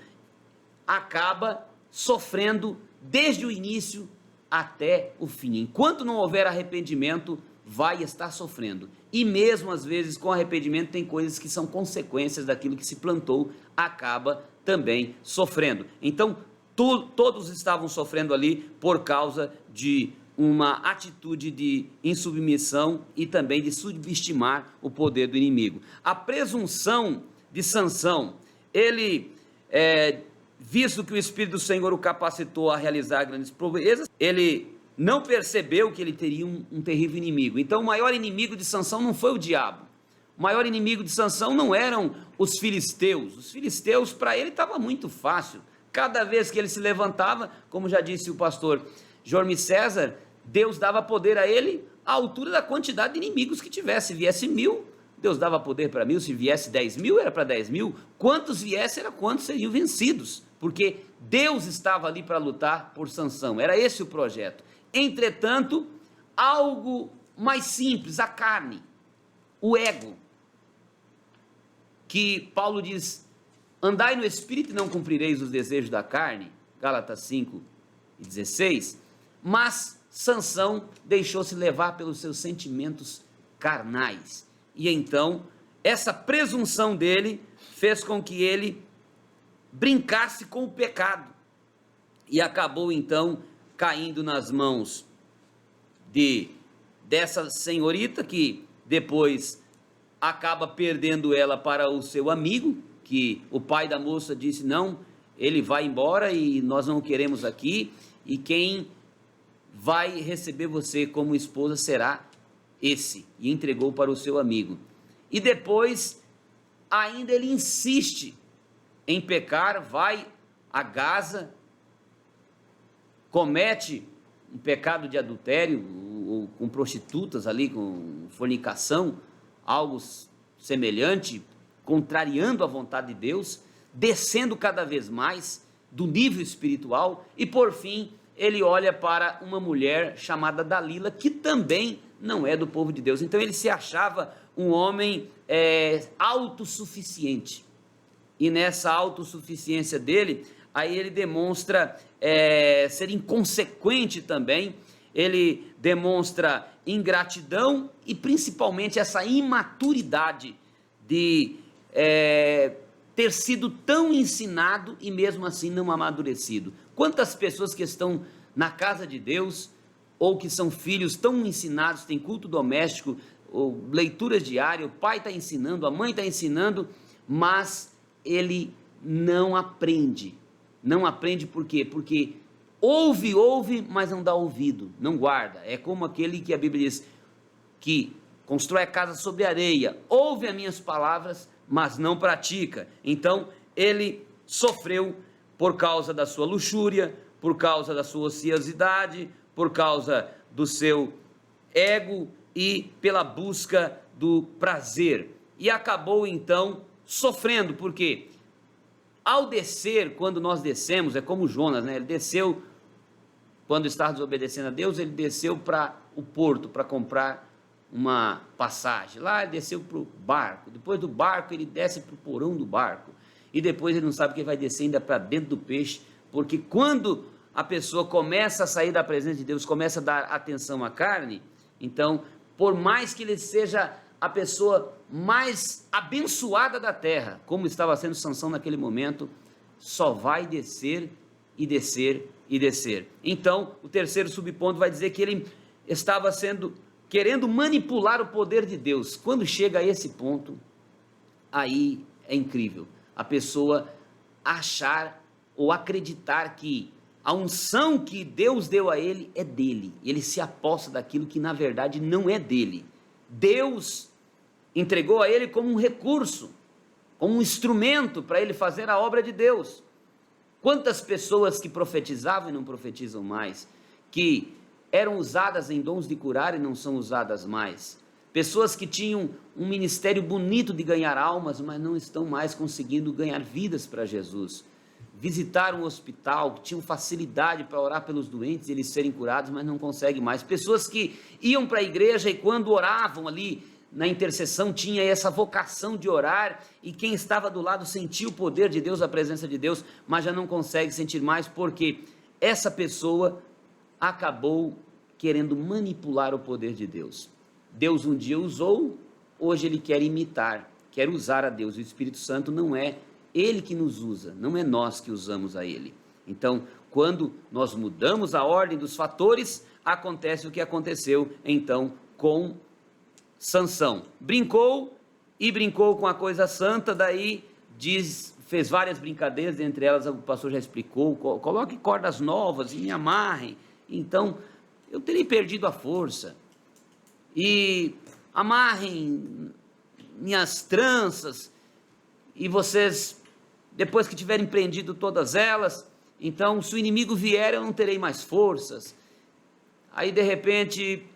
acaba sofrendo desde o início até o fim. Enquanto não houver arrependimento, vai estar sofrendo. E mesmo às vezes com arrependimento tem coisas que são consequências daquilo que se plantou, acaba também sofrendo. Então todos estavam sofrendo ali por causa de uma atitude de insubmissão e também de subestimar o poder do inimigo. A presunção de Sansão, ele visto que o Espírito do Senhor o capacitou a realizar grandes proezas, ele não percebeu que ele teria um terrível inimigo. Então o maior inimigo de Sansão não foi o diabo. O maior inimigo de Sansão não eram os filisteus. Os filisteus, para ele, estava muito fácil. Cada vez que ele se levantava, como já disse o pastor Jormi César, Deus dava poder a ele à altura da quantidade de inimigos que tivesse. Se viesse 1000, Deus dava poder para 1000. Se viesse 10.000, era para 10.000. Quantos viessem, era quantos seriam vencidos. Porque Deus estava ali para lutar por Sansão. Era esse o projeto. Entretanto, algo mais simples, a carne, o ego, que Paulo diz: andai no Espírito e não cumprireis os desejos da carne, Gálatas 5:16, mas Sansão deixou-se levar pelos seus sentimentos carnais, e então essa presunção dele fez com que ele brincasse com o pecado, e acabou então caindo nas mãos dessa senhorita, que depois acaba perdendo ela para o seu amigo, que o pai da moça disse: não, ele vai embora e nós não o queremos aqui, e quem vai receber você como esposa será esse, e entregou para o seu amigo. E depois ainda ele insiste em pecar, vai a Gaza, comete um pecado de adultério, ou com prostitutas ali, com fornicação, algo semelhante, contrariando a vontade de Deus, descendo cada vez mais do nível espiritual, e por fim ele olha para uma mulher chamada Dalila, que também não é do povo de Deus. Então ele se achava um homem autossuficiente, e nessa autossuficiência dele, aí ele demonstra ser inconsequente também, ele demonstra ingratidão e principalmente essa imaturidade de ter sido tão ensinado e mesmo assim não amadurecido. Quantas pessoas que estão na casa de Deus, ou que são filhos tão ensinados, tem culto doméstico, ou leituras diárias, o pai está ensinando, a mãe está ensinando, mas ele não aprende. Não aprende por quê? Porque ouve, mas não dá ouvido, não guarda. É como aquele que a Bíblia diz que constrói a casa sobre areia, ouve as minhas palavras, mas não pratica. Então ele sofreu por causa da sua luxúria, por causa da sua ociosidade, por causa do seu ego e pela busca do prazer. E acabou então sofrendo, porque ao descer, quando nós descemos, é como Jonas, né? Ele desceu, quando estava desobedecendo a Deus, ele desceu para o porto para comprar uma passagem. Lá ele desceu para o barco, depois do barco ele desce para o porão do barco, e depois ele não sabe que vai descer ainda para dentro do peixe, porque quando a pessoa começa a sair da presença de Deus, começa a dar atenção à carne, então, por mais que ele seja a pessoa mais abençoada da terra, como estava sendo Sansão naquele momento, só vai descer e descer e descer. Então, o terceiro subponto vai dizer que ele estava querendo manipular o poder de Deus. Quando chega a esse ponto, aí é incrível a pessoa achar ou acreditar que a unção que Deus deu a ele é dele. Ele se aposta daquilo que na verdade não é dele. Deus entregou a ele como um recurso, como um instrumento para ele fazer a obra de Deus. Quantas pessoas que profetizavam e não profetizam mais, que eram usadas em dons de curar e não são usadas mais. Pessoas que tinham um ministério bonito de ganhar almas, mas não estão mais conseguindo ganhar vidas para Jesus. Visitaram um hospital, tinham facilidade para orar pelos doentes e eles serem curados, mas não conseguem mais. Pessoas que iam para a igreja e quando oravam ali na intercessão tinha essa vocação de orar, e quem estava do lado sentia o poder de Deus, a presença de Deus, mas já não consegue sentir mais, porque essa pessoa acabou querendo manipular o poder de Deus. Deus um dia usou, hoje ele quer imitar, quer usar a Deus. O Espírito Santo não é ele que nos usa, não é nós que usamos a ele. Então, quando nós mudamos a ordem dos fatores, acontece o que aconteceu então com Sansão. Brincou com a coisa santa, daí fez várias brincadeiras, entre elas o pastor já explicou, coloque cordas novas e me amarrem, então eu terei perdido a força, e amarrem minhas tranças, e vocês, depois que tiverem prendido todas elas, então se o inimigo vier eu não terei mais forças. Aí de repente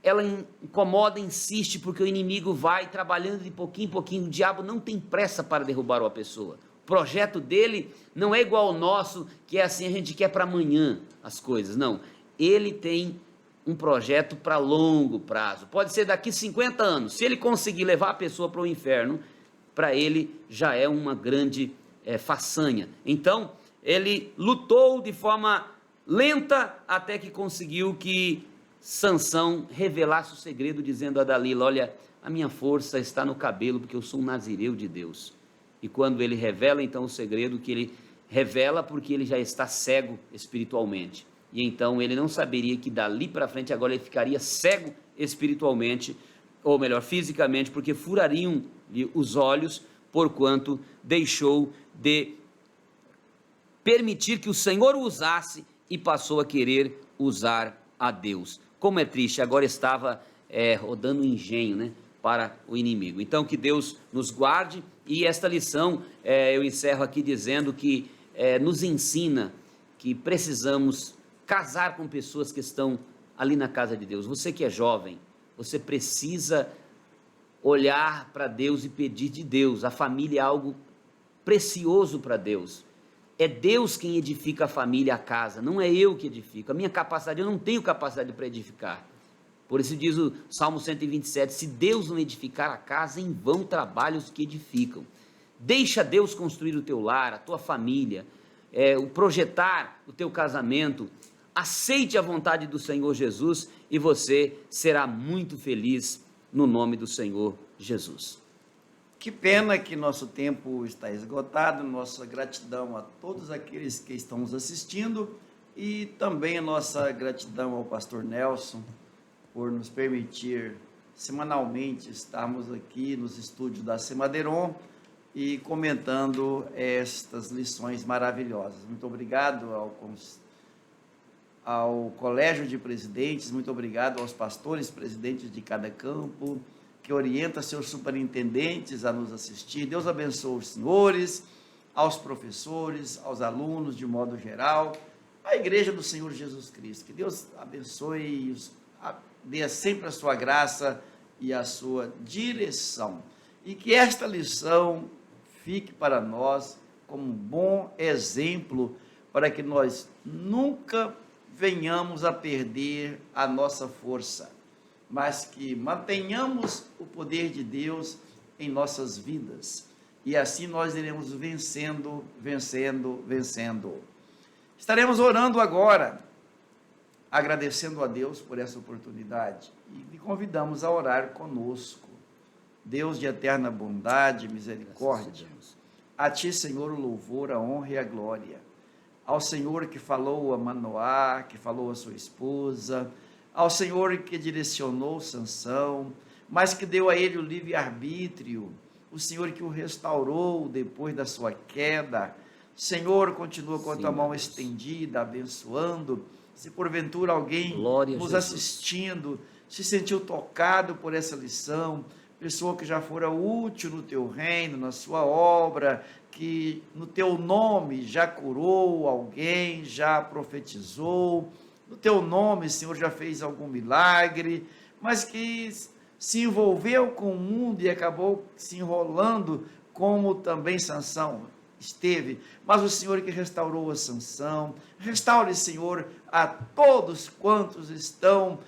ela incomoda, insiste, porque o inimigo vai trabalhando de pouquinho em pouquinho. O diabo não tem pressa para derrubar uma pessoa. O projeto dele não é igual ao nosso, que é assim, a gente quer para amanhã as coisas. Não, ele tem um projeto para longo prazo. Pode ser daqui 50 anos. Se ele conseguir levar a pessoa para o inferno, para ele já é uma grande façanha. Então, ele lutou de forma lenta até que conseguiu que Sansão revelasse o segredo, dizendo a Dalila: olha, a minha força está no cabelo, porque eu sou um nazireu de Deus. E quando ele revela então o segredo, que ele revela porque ele já está cego espiritualmente, e então ele não saberia que dali para frente agora ele ficaria cego espiritualmente, ou melhor, fisicamente, porque furariam-lhe os olhos, porquanto deixou de permitir que o Senhor o usasse e passou a querer usar a Deus. Como é triste, agora estava rodando um engenho, né, para o inimigo. Então que Deus nos guarde, e esta lição eu encerro aqui dizendo que nos ensina que precisamos casar com pessoas que estão ali na casa de Deus. Você que é jovem, você precisa olhar para Deus e pedir de Deus. A família é algo precioso para Deus. É Deus quem edifica a família, a casa, não é eu que edifico. A minha capacidade, eu não tenho capacidade para edificar. Por isso diz o Salmo 127, se Deus não edificar a casa, em vão trabalham os que edificam. Deixa Deus construir o teu lar, a tua família, o projetar o teu casamento. Aceite a vontade do Senhor Jesus e você será muito feliz no nome do Senhor Jesus. Que pena que nosso tempo está esgotado. Nossa gratidão a todos aqueles que estão nos assistindo, e também a nossa gratidão ao pastor Nelson por nos permitir semanalmente estarmos aqui nos estúdios da Semadeiron e comentando estas lições maravilhosas. Muito obrigado ao Colégio de Presidentes, muito obrigado aos pastores presidentes de cada campo, que orienta seus superintendentes a nos assistir. Deus abençoe os senhores, aos professores, aos alunos de modo geral, à igreja do Senhor Jesus Cristo. Que Deus abençoe, dê sempre a sua graça e a sua direção. E que esta lição fique para nós como um bom exemplo para que nós nunca venhamos a perder a nossa força, mas que mantenhamos o poder de Deus em nossas vidas. E assim nós iremos vencendo, vencendo, vencendo. Estaremos orando agora, agradecendo a Deus por essa oportunidade e lhe convidamos a orar conosco. Deus de eterna bondade e misericórdia, a Ti, Senhor, o louvor, a honra e a glória. Ao Senhor que falou a Manoá, que falou a sua esposa, ao Senhor que direcionou Sansão, mas que deu a ele o livre-arbítrio, o Senhor que o restaurou depois da sua queda. Senhor, continua com a tua mão estendida, abençoando. Se porventura alguém nos assistindo se sentiu tocado por essa lição, pessoa que já fora útil no teu reino, na sua obra, que no teu nome já curou alguém, já profetizou, no teu nome, Senhor, já fez algum milagre, mas que se envolveu com o mundo e acabou se enrolando, como também Sansão esteve, mas o Senhor que restaurou a Sansão, restaure, Senhor, a todos quantos estão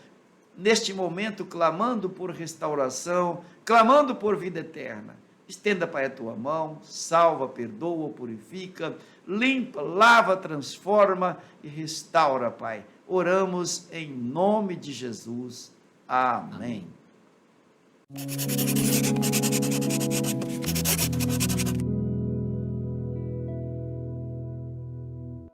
neste momento clamando por restauração, clamando por vida eterna. Estenda, Pai, a tua mão, salva, perdoa, purifica, limpa, lava, transforma e restaura, Pai. Oramos em nome de Jesus. Amém.